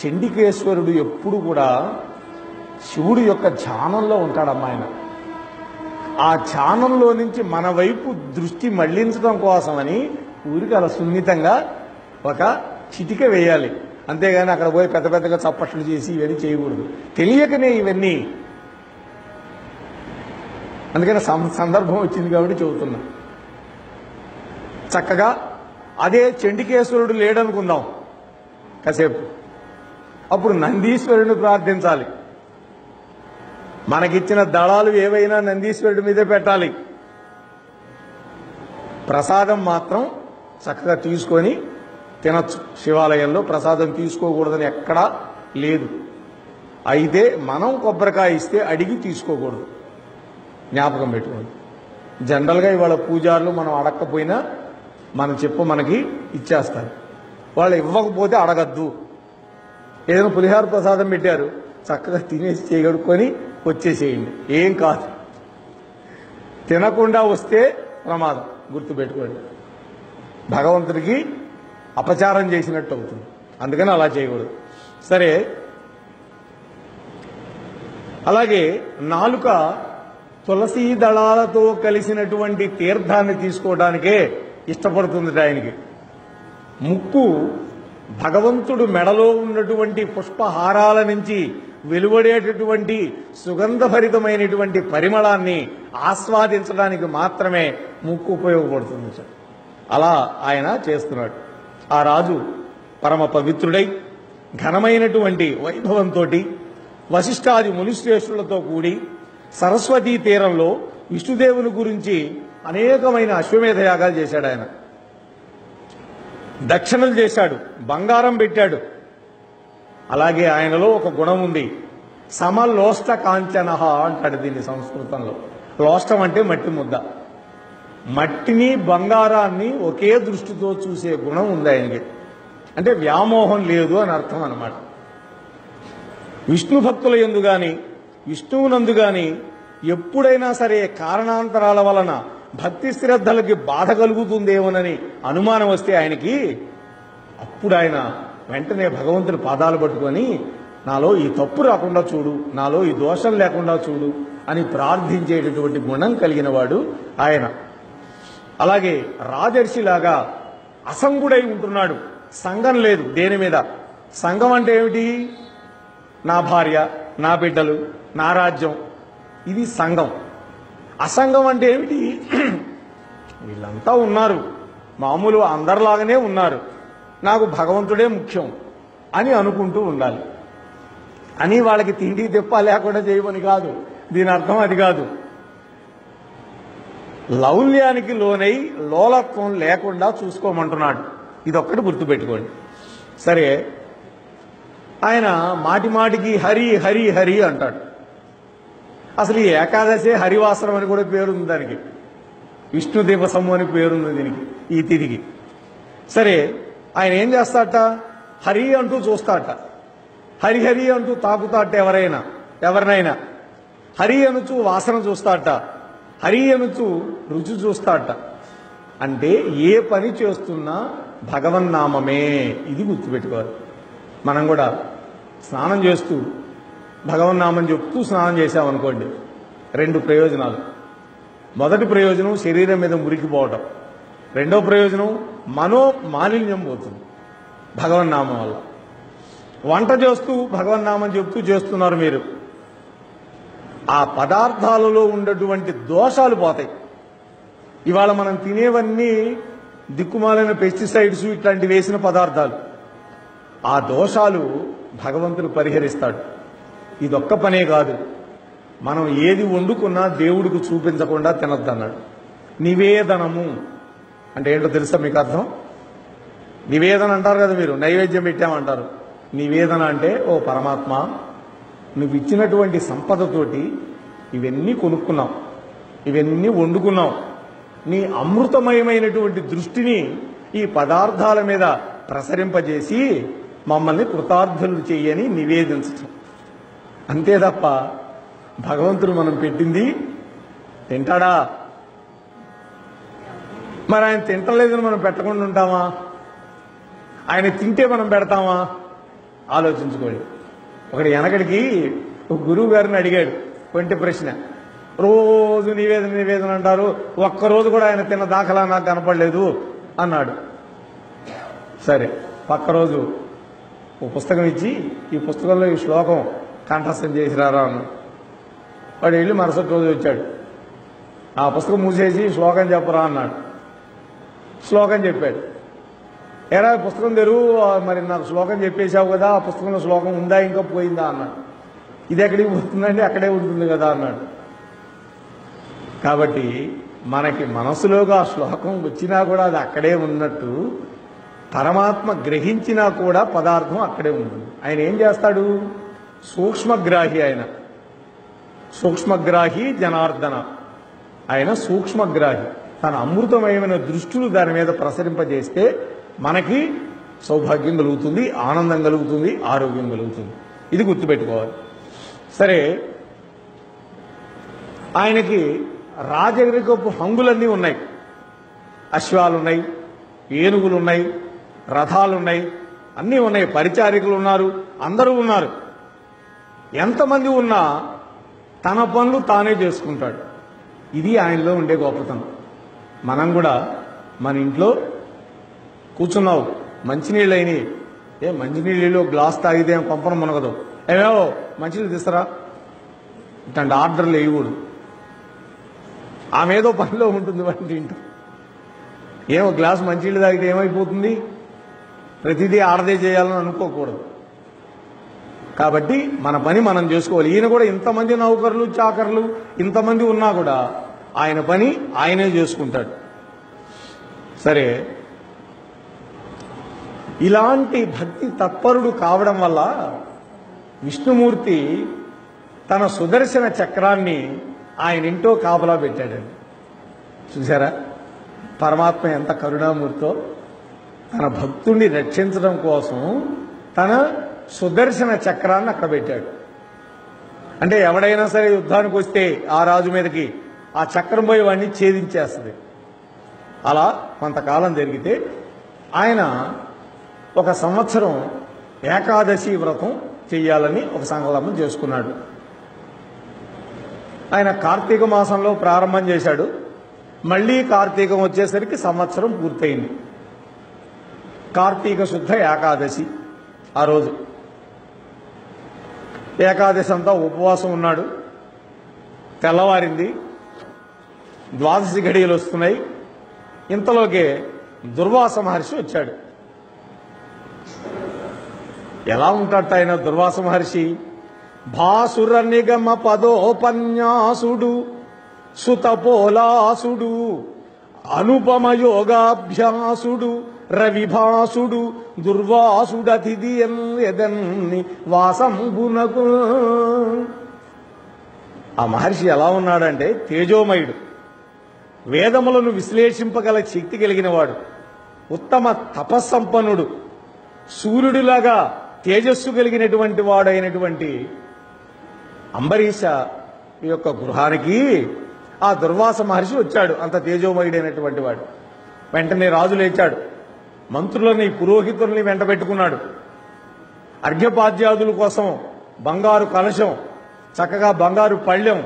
చండికేశ్వరుడు ఎప్పుడు కూడా శివుడు యొక్క ధ్యానంలో ఉంటాడమ్మా. ఆయన ఆ ధ్యానంలో నుంచి మన వైపు దృష్టి మళ్లించడం కోసమని ఊరికి అలా సున్నితంగా ఒక చిటిక వేయాలి. అంతేగాని అక్కడ పోయి పెద్ద పెద్దగా చప్పట్లు చేసి ఇవన్నీ చేయకూడదు. తెలియకనే ఇవన్నీ. అందుకని సందర్భం వచ్చింది కాబట్టి చెబుతున్నా. చక్కగా అదే చండికేశ్వరుడు లేడనుకుందాం కాసేపు, అప్పుడు నందీశ్వరుని ప్రార్థించాలి. మనకిచ్చిన దళాలు ఏవైనా నందీశ్వరుడి మీదే పెట్టాలి. ప్రసాదం మాత్రం చక్కగా తీసుకొని తినచ్చు. శివాలయంలో ప్రసాదం తీసుకోకూడదని ఎక్కడా లేదు. అయితే మనం కొబ్బరికాయ ఇస్తే అడిగి తీసుకోకూడదు. జ్ఞాపకం పెట్టుకోండి. జనరల్గా ఇవాళ పూజారులు మనం అడగకపోయినా మన చెప్పు మనకి ఇచ్చేస్తారు. వాళ్ళు ఇవ్వకపోతే అడగద్దు. ఏదైనా పులిహార ప్రసాదం పెట్టారు, చక్కగా తినేసి చేయగడుక్కొని వచ్చేసేయండి, ఏం కాదు. తినకుండా వస్తే ప్రమాదం. గుర్తుపెట్టుకోండి. భగవంతుడికి అపచారం చేసినట్టు అవుతుంది. అందుకని అలా చేయకూడదు. సరే, అలాగే నాలుక తులసీ దళాలతో కలిసినటువంటి తీర్థాన్ని తీసుకోవడానికే ఇష్టపడుతుంది ఆయనకి. ముక్కు భగవంతుడు మెడలో ఉన్నటువంటి పుష్పహారాల నుంచి వెలువడేటటువంటి సుగంధభరితమైనటువంటి పరిమళాన్ని ఆస్వాదించడానికి మాత్రమే ముక్కు ఉపయోగపడుతుంది సార్. అలా ఆయన చేస్తున్నాడు. ఆ రాజు పరమ పవిత్రుడై ఘనమైనటువంటి వైభవంతో వశిష్ఠాది మునిశ్రేష్ఠులతో కూడి సరస్వతీ తీరంలో విష్ణుదేవుని గురించి అనేకమైన అశ్వమేధ యాగాలు చేశాడు. ఆయన దక్షిణలు చేశాడు, బంగారం పెట్టాడు. అలాగే ఆయనలో ఒక గుణం ఉంది, సమలోష్ట కాంచన అంటాడు దీన్ని సంస్కృతంలో. లోష్టం అంటే మట్టి ముద్ద. మట్టిని బంగారాన్ని ఒకే దృష్టితో చూసే గుణం ఉంది ఆయనకి. అంటే వ్యామోహం లేదు అని అర్థం అన్నమాట. విష్ణు భక్తుల యందు గాని విష్ణువునందు గాని ఎప్పుడైనా సరే కారణాంతరాల వలన భక్తి శ్రద్ధలకి బాధ కలుగుతుందేమోనని అనుమానం వస్తే ఆయనకి, అప్పుడు ఆయన వెంటనే భగవంతుని పాదాలు పట్టుకొని నాలో ఈ తప్పు రాకుండా చూడు, నాలో ఈ దోషం లేకుండా చూడు అని ప్రార్థించేటటువంటి గుణం కలిగిన వాడు ఆయన. అలాగే రాజర్షిలాగా అసంగుడై ఉంటున్నాడు. సంఘం లేదు దేని మీద. సంఘం అంటే ఏమిటి? నా భార్య, నా బిడ్డలు, నా రాజ్యం, ఇది సంఘం. అసంగం అంటే ఏమిటి? వీళ్ళంతా ఉన్నారు, మామూలు అందరిలాగానే ఉన్నారు, నాకు భగవంతుడే ముఖ్యం అని అనుకుంటూ ఉండాలి. అని వాళ్ళకి తిండి తెప్ప లేకుండా చేయమని కాదు, దీని అర్థం అది కాదు. లౌల్యానికి లోనై లోలత్వం లేకుండా చూసుకోమంటున్నాడు. ఇదొక్కటి గుర్తుపెట్టుకోండి. సరే, ఆయన మాటి మాటికి హరి హరి హరి అంటాడు. అసలు ఈ ఏకాదశి హరివాసరం అని కూడా పేరుంది దానికి. విష్ణు దివసము అని పేరుంది దీనికి, ఈ తిథికి. సరే, ఆయన ఏం చేస్తాట? హరి అంటూ చూస్తాట, హరిహరి అంటూ తాకుతాట ఎవరినైనా. హరి అనుచు వాసన చూస్తాట, హరి అనుచు రుచి చూస్తాట. అంటే ఏ పని చేస్తున్నా భగవన్నామమే. ఇది గుర్తుపెట్టుకోవాలి. మనం కూడా స్నానం చేస్తూ భగవన్నామం చెప్తూ స్నానం చేశామనుకోండి, రెండు ప్రయోజనాలు. మొదటి ప్రయోజనం శరీరం మీద మురికిపోవటం. రెండో ప్రయోజనం మనో మాలిన్యం పోతుంది భగవన్నామం వల్ల. వంట చేస్తూ భగవన్నామం చెప్తూ చేస్తున్నారు మీరు, ఆ పదార్థాలలో ఉన్నటువంటి దోషాలు పోతాయి. ఇవాళ మనం తినేవన్నీ దిక్కుమాలైన పెస్టిసైడ్స్ ఇట్లాంటి వేసిన పదార్థాలు. ఆ దోషాలు భగవంతుడు పరిహరిస్తాడు. ఇదొక్క పనే కాదు, మనం ఏది వండుకున్నా దేవుడికి చూపించకుండా తినొద్దన్నాడు. నివేదనము అంటే ఏంటో తెలుసా మీకు అర్థం? నివేదన అంటారు కదా మీరు, నైవేద్యం పెట్టామంటారు. నివేదన అంటే, ఓ పరమాత్మ, నువ్వు ఇచ్చినటువంటి సంపదతోటి ఇవన్నీ కొనుక్కున్నాం, ఇవన్నీ వండుకున్నాం, నీ అమృతమయమైనటువంటి దృష్టిని ఈ పదార్థాల మీద ప్రసరింపజేసి మమ్మల్ని కృతార్థులు చేయని నివేదించటం. అంతే తప్ప భగవంతుడు మనం పెట్టింది తింటాడా? మరి ఆయన తింటలేదని మనం పెట్టకుండా ఉంటామా? ఆయన తింటే మనం పెడతామా? ఆలోచించుకోండి. ఒకటి వెనకడికి ఒక గురువు గారిని అడిగాడు కొంటి ప్రశ్న. రోజు నివేదన అంటారు, ఒక్కరోజు కూడా ఆయన తిన్న దాఖలా నాకు కనపడలేదు అన్నాడు. సరే, పక్క రోజు ఓ పుస్తకం ఇచ్చి ఈ పుస్తకంలో ఈ శ్లోకం కంఠస్థం చేసిరారా అన్నాడు. వాడు వెళ్ళి మరుసటి రోజు వచ్చాడు. ఆ పుస్తకం మూసేసి శ్లోకం చెప్పరా అన్నాడు. శ్లోకం చెప్పాడు. ఎరా పుస్తకం తెరువు, మరి నాకు శ్లోకం చెప్పేశావు కదా, ఆ పుస్తకంలో శ్లోకం ఉందా ఇంకా పోయిందా అన్నాడు. ఇది ఎక్కడికి పోతుందండి, అక్కడే ఉంటుంది కదా అన్నాడు. కాబట్టి మనకి మనసులోగా ఆ శ్లోకం వచ్చినా కూడా అది అక్కడే ఉన్నట్టు, పరమాత్మ గ్రహించినా కూడా పదార్థం అక్కడే ఉంటుంది. ఆయన ఏం చేస్తాడు? సూక్ష్మగ్రాహి. ఆయన సూక్ష్మగ్రాహి జనార్దన. ఆయన సూక్ష్మగ్రాహి. తన అమృతమయమైన దృష్టిని దాని మీద ప్రసరింపజేస్తే మనకి సౌభాగ్యం కలుగుతుంది, ఆనందం కలుగుతుంది, ఆరోగ్యం కలుగుతుంది. ఇది గుర్తుపెట్టుకోవాలి. సరే, ఆయనకి రాజరికపు హంగులన్నీ ఉన్నాయి. అశ్వాలున్నాయి, ఏనుగులున్నాయి, రథాలున్నాయి, అన్నీ ఉన్నాయి, పరిచారికులు ఉన్నారు, అందరూ ఉన్నారు. ఎంతమంది ఉన్నా తన పనులు తానే చేసుకుంటాడు. ఇది ఆయనలో ఉండే గొప్పతనం. మనం కూడా మన ఇంట్లో కూర్చున్నావు, మంచినీళ్ళు అయినాయి, మంచినీళ్ళు గ్లాస్ తాగితే ఏం కొంపన మునగదు, ఏమేవో మంచినీళ్ళు తీస్తారా ఇట్లాంటి ఆర్డర్లు వేయకూడదు. ఆమె ఏదో పనిలో ఉంటుంది వంటి ఇంట్లో, ఏమో గ్లాస్ మంచినీళ్ళు తాగితే ఏమైపోతుంది, ప్రతిదీ ఆడదే చేయాలని అనుకోకూడదు. కాబట్టి మన పని మనం చేసుకోవాలి. ఈయన కూడా ఇంతమంది నౌకర్లు చాకర్లు ఇంతమంది ఉన్నా కూడా ఆయన పని ఆయనే చేసుకుంటాడు. సరే, ఇలాంటి భక్తి తత్పరుడు కావడం వల్ల విష్ణుమూర్తి తన సుదర్శన చక్రాన్ని ఆయన ఇంటో కాపలా పెట్టాడండి. చూసారా పరమాత్మ ఎంత కరుణామూర్తో, తన భక్తుణ్ణి రక్షించడం కోసం తన సుదర్శన చక్రాన్ని అక్కడ పెట్టాడు. అంటే ఎవడైనా సరే యుద్ధానికి వస్తే ఆ రాజు మీదకి ఆ చక్రం పోయి వాడిని ఛేదించేస్తుంది. అలా కొంతకాలం జరిగితే ఆయన ఒక సంవత్సరం ఏకాదశి వ్రతం చెయ్యాలని ఒక సంకల్పం చేసుకున్నాడు. ఆయన కార్తీక మాసంలో ప్రారంభం చేశాడు. మళ్లీ కార్తీకం వచ్చేసరికి సంవత్సరం పూర్తయింది. కార్తీక శుద్ధ ఏకాదశి ఆ రోజు ఏకాదశి అంతా ఉపవాసం ఉన్నాడు. తెల్లవారింది, ద్వాదశి ఘడియలు వస్తున్నాయి. ఇంతలోకే దుర్వాస మహర్షి వచ్చాడు. ఎలా ఉంటాడు ఆయన దుర్వాస మహర్షి? భాసుర నిగమ పదోపన్యాసుడు, సుతపోలాసుడు, అనుపమ యోగాభ్యాసుడు, రవిభాసుడు, దుర్వాసుడతిథి ఎదన్ని వాసంబునకు. ఆ మహర్షి ఎలా ఉన్నాడంటే తేజోమయుడు, వేదములను విశ్లేషింపగల శక్తి కలిగిన వాడు, ఉత్తమ తపస్సంపన్నుడు, సూర్యుడిలాగా తేజస్సు కలిగినటువంటి వాడైనటువంటి అంబరీష యొక్క గృహానికి ఆ దుర్వాస మహర్షి వచ్చాడు. అంత తేజోమయుడైనటువంటి వాడు. వెంటనే రాజు లేచాడు, మంత్రులని పురోహితుల్ని వెంట పెట్టుకున్నాడు. అర్ఘ్యపాద్యాదుల కోసం బంగారు కలశం, చక్కగా బంగారు పళ్ళెం,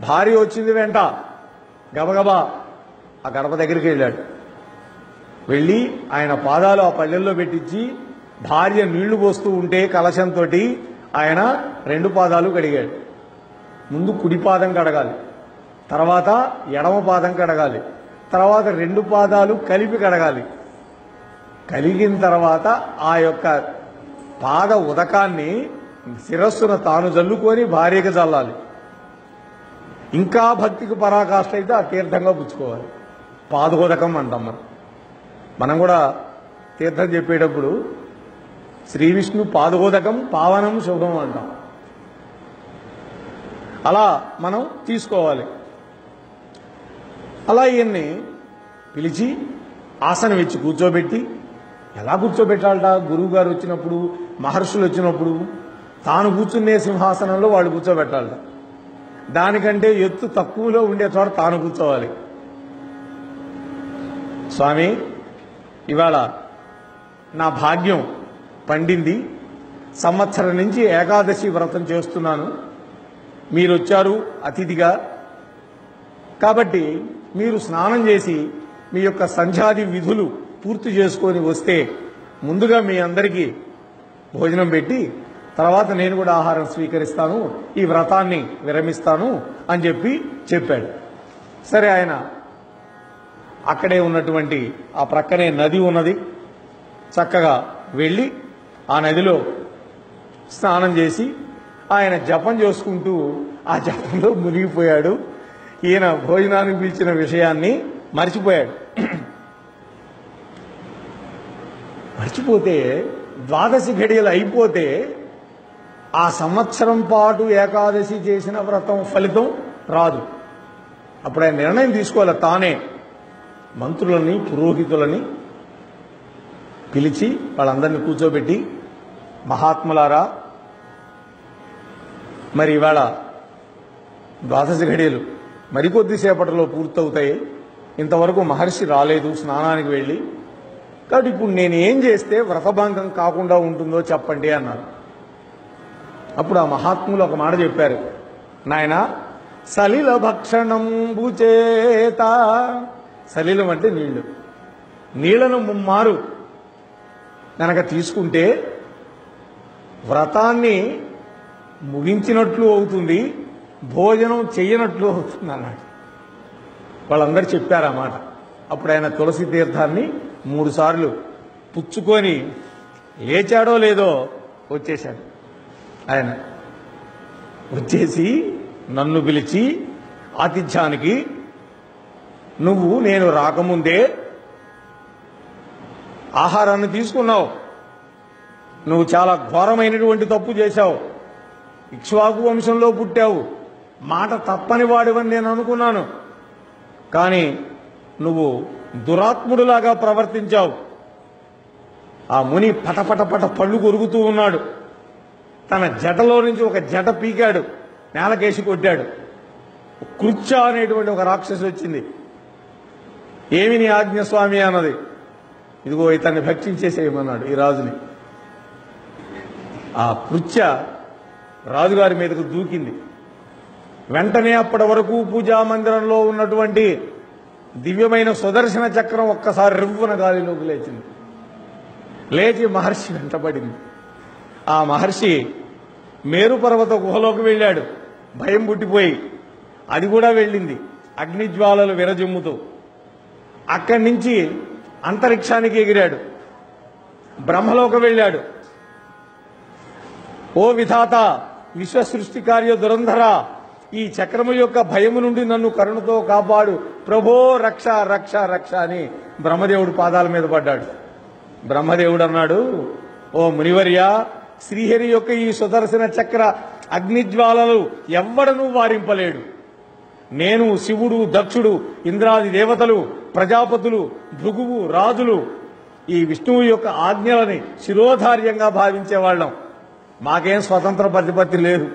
భార్య వచ్చింది వెంట. గబగబా ఆ గడప దగ్గరికి వెళ్ళాడు. వెళ్ళి ఆయన పాదాలు ఆ పళ్ళెల్లో పెట్టించి భార్య నీళ్లు పోస్తూ ఉంటే కలశంతో ఆయన 2 పాదాలు కడిగాడు. ముందు కుడి పాదం కడగాలి, తర్వాత ఎడమ పాదం కడగాలి, తర్వాత 2 పాదాలు కలిపి కడగాలి. కలిగిన తర్వాత ఆ యొక్క పాద ఉదకాన్ని శిరస్సును తాను జల్లుకొని భార్యకి చల్లాలి. ఇంకా భక్తికి పరాకాష్ట అయితే ఆ తీర్థంగా పుచ్చుకోవాలి. పాదోదకం అంటాం మనం కూడా తీర్థం చెప్పేటప్పుడు శ్రీ విష్ణు పాదోదకం పావనం శుభం అంటాం. అలా మనం తీసుకోవాలి. అలా ఈయన్ని పిలిచి ఆసనం ఇచ్చి కూర్చోబెట్టి, ఎలా కూర్చోబెట్టాలట? గురువు గారు వచ్చినప్పుడు, మహర్షులు వచ్చినప్పుడు తాను కూర్చునే సింహాసనంలో వాళ్ళు కూర్చోబెట్టాలట. దానికంటే ఎత్తు తక్కువలో ఉండే చోట తాను కూర్చోవాలి. స్వామి, ఇవాళ నా భాగ్యం పండింది, సంవత్సరం నుంచి ఏకాదశి వ్రతం చేస్తున్నాను, మీరు వచ్చారు అతిథిగా, కాబట్టి మీరు స్నానం చేసి మీ యొక్క సంధ్యాది విధులు పూర్తి చేసుకొని వస్తే ముందుగా మీ అందరికీ భోజనం పెట్టి తర్వాత నేను కూడా ఆహారం స్వీకరిస్తాను, ఈ వ్రతాన్ని విరమిస్తాను అని చెప్పాడు. సరే, ఆయన అక్కడే ఉన్నటువంటి ఆ ప్రక్కనే నది ఉన్నది, చక్కగా వెళ్ళి ఆ నదిలో స్నానం చేసి ఆయన జపం చేసుకుంటూ ఆ జపంలో మునిగిపోయాడు. ఈయన భోజనానికి పిలిచిన విషయాన్ని మర్చిపోయాడు. మర్చిపోతే ద్వాదశి ఘడియలు అయిపోతే ఆ సంవత్సరం పాటు ఏకాదశి చేసిన వ్రతం ఫలితం రాదు. అప్పుడు ఆయన నిర్ణయం తీసుకోవాలి. తానే మంత్రులని పురోహితులని పిలిచి వాళ్ళందరినీ కూర్చోబెట్టి, మహాత్ములారా, మరి ఇవాళ ద్వాదశి ఘడియలు మరికొద్దిసేపటిలో పూర్తవుతాయి, ఇంతవరకు మహర్షి రాలేదు స్నానానికి వెళ్ళి, కాబట్టి ఇప్పుడు నేను ఏం చేస్తే వ్రతభంగం కాకుండా ఉంటుందో చెప్పండి అన్నారు. అప్పుడు ఆ మహాత్ములు ఒక మాట చెప్పారు. నాయన సలిల భక్షణంబు చేత, సలిలం అంటే నీళ్లు, నీళ్లను ముమ్మారు గనక తీసుకుంటే వ్రతాన్ని ముగించినట్లు అవుతుంది, భోజనం చెయ్యనట్లు అవుతుంది అన్నాడు. వాళ్ళందరూ చెప్పారు ఆ మాట. అప్పుడు ఆయన తులసి తీర్థాన్ని 3 సార్లు పుచ్చుకొని లేచాడో లేదో వచ్చేశాడు. ఆయన వచ్చేసి నన్ను పిలిచి ఆతిథ్యానికి, నువ్వు నేను రాకముందే ఆహారాన్ని తీసుకున్నావు, నువ్వు చాలా ఘోరమైనటువంటి తప్పు చేశావు, ఇక్ష్వాకు వంశంలో పుట్టావు, మాట తప్పని వాడివని నేను అనుకున్నాను, కానీ నువ్వు దురాత్ముడులాగా ప్రవర్తించావు. ఆ ముని పటపటపట పళ్ళు కొరుకుతూ ఉన్నాడు. తన జటలో నుంచి ఒక జట పీకాడు, నేలకేసి కొట్టాడు. కృత్య అనేటువంటి ఒక రాక్షసి వచ్చింది. ఏమి నీ ఆజ్ఞ స్వామి అన్నది. ఇదిగో ఇతన్ని భక్షించేసేయమన్నాడు ఈ రాజుని. ఆ కృత్య రాజుగారి మీదకు దూకింది. వెంటనే అప్పటి వరకు పూజా మందిరంలో ఉన్నటువంటి దివ్యమైన సుదర్శన చక్రం ఒక్కసారి రివ్వున గాలిలోకి లేచింది. లేచి మహర్షి వెంటబడింది. ఆ మహర్షి మేరు పర్వత గుహలోకి వెళ్ళాడు, భయం పుట్టిపోయి. అది కూడా వెళ్ళింది అగ్నిజ్వాలలు విరజిమ్ముతూ. అక్కడి నుంచి అంతరిక్షానికి ఎగిరాడు, బ్రహ్మలోకి వెళ్ళాడు. ఓ విధాత, విశ్వసృష్టి కార్య దురంధర, ఈ చక్రము యొక్క భయము నుండి నన్ను కరుణతో కాపాడు ప్రభో, రక్ష రక్ష రక్ష అని బ్రహ్మదేవుడు పాదాల మీద పడ్డాడు. బ్రహ్మదేవుడు అన్నాడు, ఓ మునివర్య, శ్రీహరి యొక్క ఈ సుదర్శన చక్ర అగ్నిజ్వాలలు ఎవ్వడనూ వారింపలేడు. నేను, శివుడు, దక్షుడు, ఇంద్రాది దేవతలు, ప్రజాపతులు, భృగువు, రాజులు ఈ విష్ణువు యొక్క ఆజ్ఞలని శిరోధార్యంగా భావించేవాళ్ళం. మాకేం స్వతంత్ర ప్రతిపత్తి లేదు.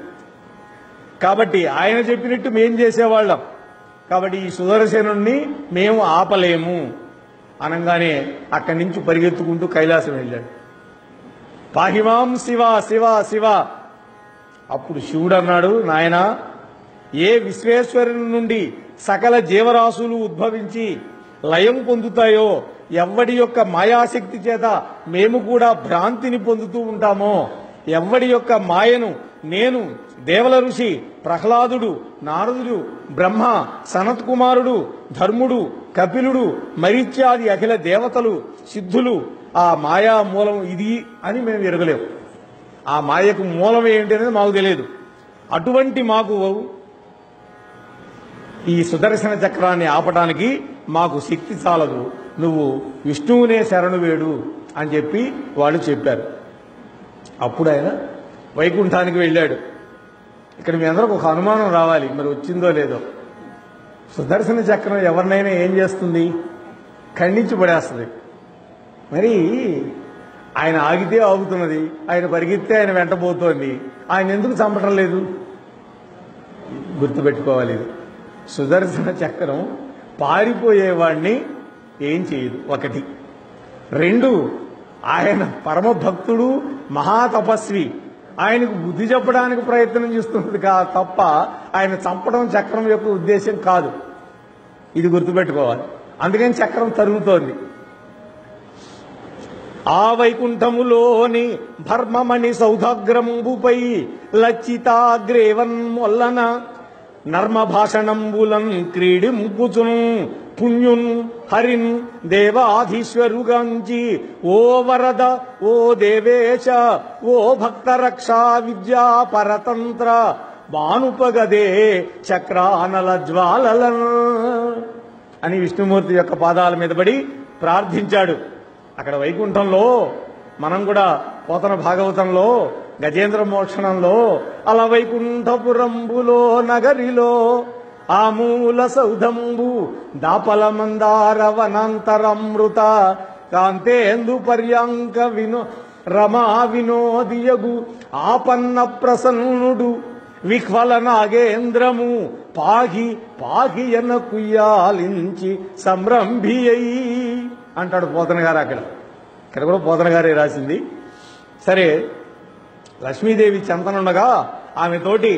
కాబట్టి ఆయన చెప్పినట్టు మేం చేసేవాళ్ళం. కాబట్టి ఈ సుదర్శనుణ్ణి మేము ఆపలేము అనగానే అక్కడి నుంచి పరిగెత్తుకుంటూ కైలాసం వెళ్ళాడు. పాహిమాం శివ శివ శివ. అప్పుడు శివుడు అన్నాడు, నాయన, ఏ విశ్వేశ్వరుని నుండి సకల జీవరాశులు ఉద్భవించి లయం పొందుతాయో, ఎవ్వడి యొక్క మాయాశక్తి చేత మేము కూడా భ్రాంతిని పొందుతూ ఉంటామో, ఎవ్వడి యొక్క మాయను నేను, దేవల ఋషి, ప్రహ్లాదుడు, నారదుడు, బ్రహ్మ, సనత్కుమారుడు, ధర్ముడు, కపిలుడు, మరీత్యాది అఖిల దేవతలు, సిద్ధులు ఆ మాయా మూలం ఇది అని మేము ఎరగలేము. ఆ మాయకు మూలం ఏంటి అనేది మాకు తెలియదు. అటువంటి మాకు ఈ సుదర్శన చక్రాన్ని ఆపడానికి మాకు శక్తి చాలదు, నువ్వు విష్ణువునే శరణు వేడు అని చెప్పి వాళ్ళు చెప్పారు. అప్పుడు ఆయన వైకుంఠానికి వెళ్ళాడు. ఇక్కడ మీ అందరికి ఒక అనుమానం రావాలి, మరి వచ్చిందో లేదో. సుదర్శన చక్రం ఎవరినైనా ఏం చేస్తుంది? ఖండించి పడేస్తుంది. మరి ఆయన ఆగితే ఆగుతున్నది, ఆయన పరిగెత్తే ఆయన వెంటబోతోంది, ఆయన ఎందుకు చంపటం లేదు? గుర్తుపెట్టుకోవాలి. ఇది సుదర్శన చక్రం పారిపోయేవాడిని ఏం చేయదు, ఒకటి. 2, ఆయన పరమ భక్తుడు, మహాతపస్వి, ఆయనకు బుద్ధి చెప్పడానికి ప్రయత్నం చేస్తున్నది తప్ప ఆయన చంపడం చక్రం యొక్క ఉద్దేశం కాదు. ఇది గుర్తుపెట్టుకోవాలి. అందుకని చక్రం తరుగుతోంది. ఆ వైకుంఠములోని భర్మమణి సౌధాగ్రంబుపై లచ్చితాగ్రేవన్ మొల్లన నర్మభాషణంబులన్ క్రీడింపుచున్ పుణ్యున్ హరిన్ దేవాధీశ్వరుగాంచి ఓ వరద, ఓ దేవేశ, ఓ భక్త రక్షా విద్యా పరతంత్ర బానుపగదే చక్రానల జ్వాలలను అని విష్ణుమూర్తి యొక్క పాదాల మీద పడి ప్రార్థించాడు. అక్కడ వైకుంఠంలో మనం కూడా పోతన భాగవతంలో గజేంద్ర మోక్షణంలో అల వైకుంఠపురంబులో నగరిలో ఆమూల సౌధంబు దాపల మందార వనాంతరమృత కాంతేందు పర్యాంక రమా వినోదియగు ఆపన్న ప్రసన్నుడు విహ్వల నాగేంద్రము పాగి పాగి ఎన కుయ్యాలించి సంరంభియ్యి అంటాడు పోతన గారు. ఇక్కడ కూడా పోతన గారే రాసింది. సరే, లక్ష్మీదేవి చెంతనుండగా ఆమెతోటి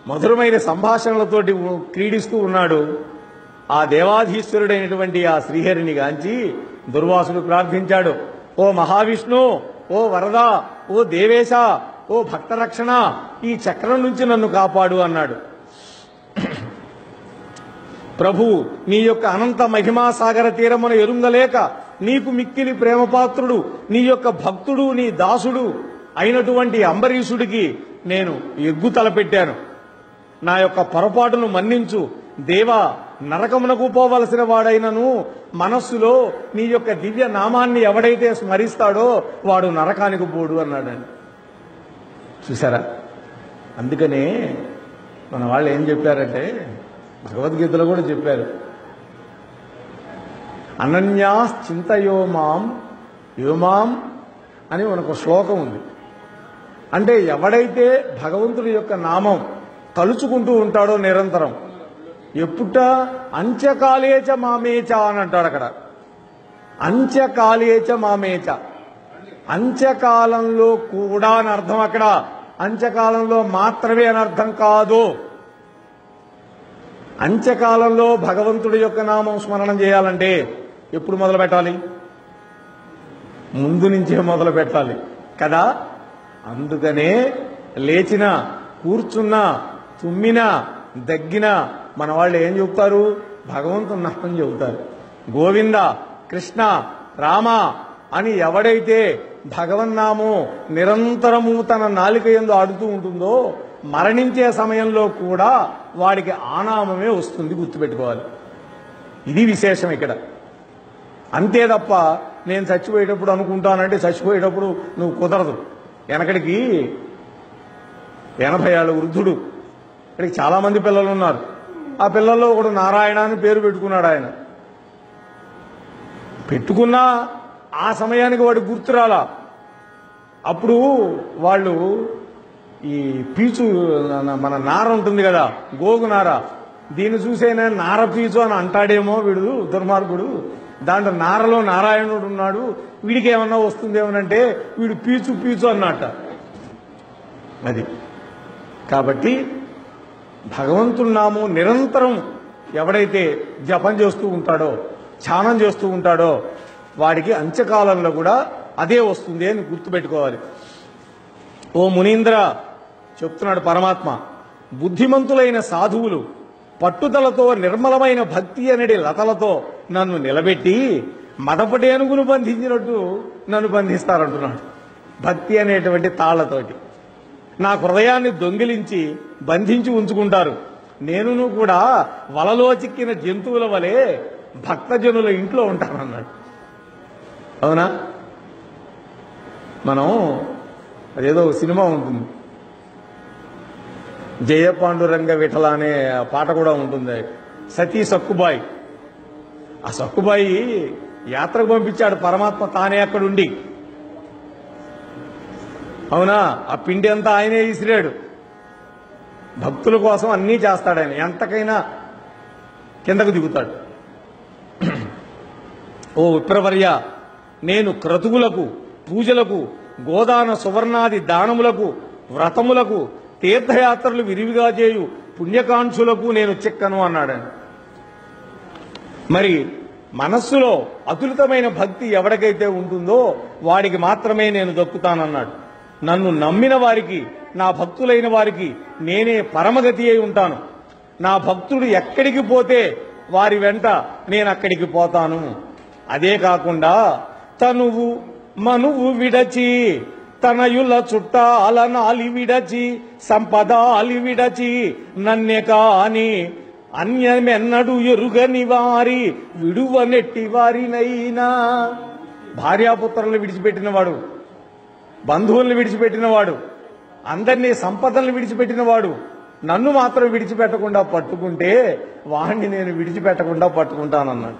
మధురమైన సంభాషణలతోటి క్రీడిస్తూ ఉన్నాడు. ఆ దేవాధీశ్వరుడైనటువంటి ఆ శ్రీహరిని గాంచి దుర్వాసుడు ప్రార్థించాడు. ఓ మహావిష్ణు, ఓ వరద, ఓ దేవేశ, ఓ భక్తరక్షణ, ఈ చక్రం నుంచి నన్ను కాపాడు అన్నాడు. ప్రభు, నీ యొక్క అనంత మహిమా సాగర తీరమున ఎరుంగలేక నీకు మిక్కిలి ప్రేమపాత్రుడు, నీ యొక్క భక్తుడు, నీ దాసుడు అయినటువంటి అంబరీషుడికి నేను ఎగ్గు తలపెట్టాను. నా యొక్క పొరపాటును మన్నించు దేవా. నరకమునకు పోవలసిన వాడైనను మనస్సులో నీ యొక్క దివ్య నామాన్ని ఎవడైతే స్మరిస్తాడో వాడు నరకానికి పోడు అన్నాడండి. చూసారా? అందుకనే మన వాళ్ళు ఏం చెప్పారంటే, భగవద్గీతలో కూడా చెప్పారు, అనన్యాస్ చింతయో మాం యోమాం అని మనకు శ్లోకం ఉంది. అంటే ఎవడైతే భగవంతుడి యొక్క నామం తలుచుకుంటూ ఉంటాడో నిరంతరం, ఎప్పుట అంత్యకాలేచ మామేచ అని అంటాడు అక్కడ. అంత్యకాలేచ మామేచ, అంత్యకాలంలో కూడా అని అర్థం. అక్కడ అంత్యకాలంలో మాత్రమే అని అర్థం కాదు. అంత్యకాలంలో భగవంతుడి యొక్క నామం స్మరణం చేయాలంటే ఎప్పుడు మొదలు పెట్టాలి? ముందు నుంచే మొదలు పెట్టాలి కదా. అందుకనే లేచిన, కూర్చున్నా, తుమ్మినా, దగ్గినా మన వాళ్ళు ఏం చెబుతారు? భగవంతుని నామం చెబుతారు. గోవింద, కృష్ణ, రామ అని ఎవడైతే భగవన్నామం నిరంతరము తన నాలిక యందు ఆడుతూ ఉంటుందో మరణించే సమయంలో కూడా వాడికి ఆనామమే వస్తుంది. గుర్తుపెట్టుకోవాలి. ఇది విశేషం ఇక్కడ. అంతే తప్ప నేను చచ్చిపోయేటప్పుడు అనుకుంటానంటే చచ్చిపోయేటప్పుడు నువ్వు కుదరదు. వెనకడికి 80 ఏళ్ళ వృద్ధుడు, ఇక్కడికి చాలా మంది పిల్లలు ఉన్నారు. ఆ పిల్లల్లో ఒకడు నారాయణ అని పేరు పెట్టుకున్నాడు. ఆయన పెట్టుకున్నా ఆ సమయానికి వాడు గుర్తురాలా. అప్పుడు వాళ్ళు ఈ పీచు, మన నార ఉంటుంది కదా, గోగు నార, దీన్ని చూసైనా నార పీచు అని అంటాడేమో వీడు దుర్మార్గుడు. దాంట్లో నారలో నారాయణుడు ఉన్నాడు, వీడికి ఏమన్నా వస్తుందేమోనంటే వీడు పీచు పీచు అన్నట్ట. అది కాబట్టి భగవంతుడి నామం నిరంతరం ఎవడైతే జపం చేస్తూ ఉంటాడో, ధ్యానం చేస్తూ ఉంటాడో వాడికి అంత్యకాలంలో కూడా అదే వస్తుంది అని గుర్తుపెట్టుకోవాలి. ఓ మునీంద్ర, చెప్తున్నాడు పరమాత్మ, బుద్ధిమంతులైన సాధువులు పట్టుదలతో నిర్మలమైన భక్తి అనేది లతలతో నన్ను నిలబెట్టి మదపటేనుగును బంధించినట్టు నన్ను బంధిస్తారంటున్నాడు. భక్తి అనేటువంటి తాళ్లతోటి నా హృదయాన్ని దొంగిలించి బంధించి ఉంచుకుంటారు. నేనును కూడా వలలో చిక్కిన జంతువుల వలె భక్తజనుల ఇంట్లో ఉంటానన్నాడు. అవునా? మనం అదేదో సినిమా ఉంటుంది, జయపాండురంగ విఠల అనే పాట కూడా ఉంటుంది. సతీ సక్కుబాయి, ఆ సక్కుబాయి యాత్రకు పంపించాడు పరమాత్మ తానే అక్కడుండి. అవునా? ఆ పిండి అంతా ఆయనే విసిరాడు. భక్తుల కోసం అన్నీ చేస్తాడు ఆయన, ఎంతకైనా కిందకు దిగుతాడు. ఓ విప్రవర్య, నేను క్రతువులకు, పూజలకు, గోదాన సువర్ణాది దానములకు, వ్రతములకు, తీర్థయాత్రలు విరివిగా చేయు పుణ్యకాంక్షులకు నేను చిక్కను అన్నాడండి. మరి మనస్సులో అతులితమైన భక్తి ఎవరికైతే ఉంటుందో వాడికి మాత్రమే నేను దక్కుతానన్నాడు. నన్ను నమ్మిన వారికి, నా భక్తులైన వారికి నేనే పరమగతి అయి ఉంటాను. నా భక్తుడు ఎక్కడికి పోతే వారి వెంట నేను అక్కడికి పోతాను. అదే కాకుండా తనువు మనువు విడచి, తనయుల చుట్టాల నాలి విడచి, సంపదాలి విడచి, నన్నె కాని అన్యమెన్నడు ఎరుగని వారి విడువనెట్టి వారినైనా. భార్యాపుత్రులను విడిచిపెట్టినవాడు, బంధువుల్ని విడిచిపెట్టినవాడు, అందరినీ సంపదలను విడిచిపెట్టినవాడు నన్ను మాత్రం విడిచిపెట్టకుండా పట్టుకుంటే వాణ్ణి నేను విడిచిపెట్టకుండా పట్టుకుంటానన్నాడు.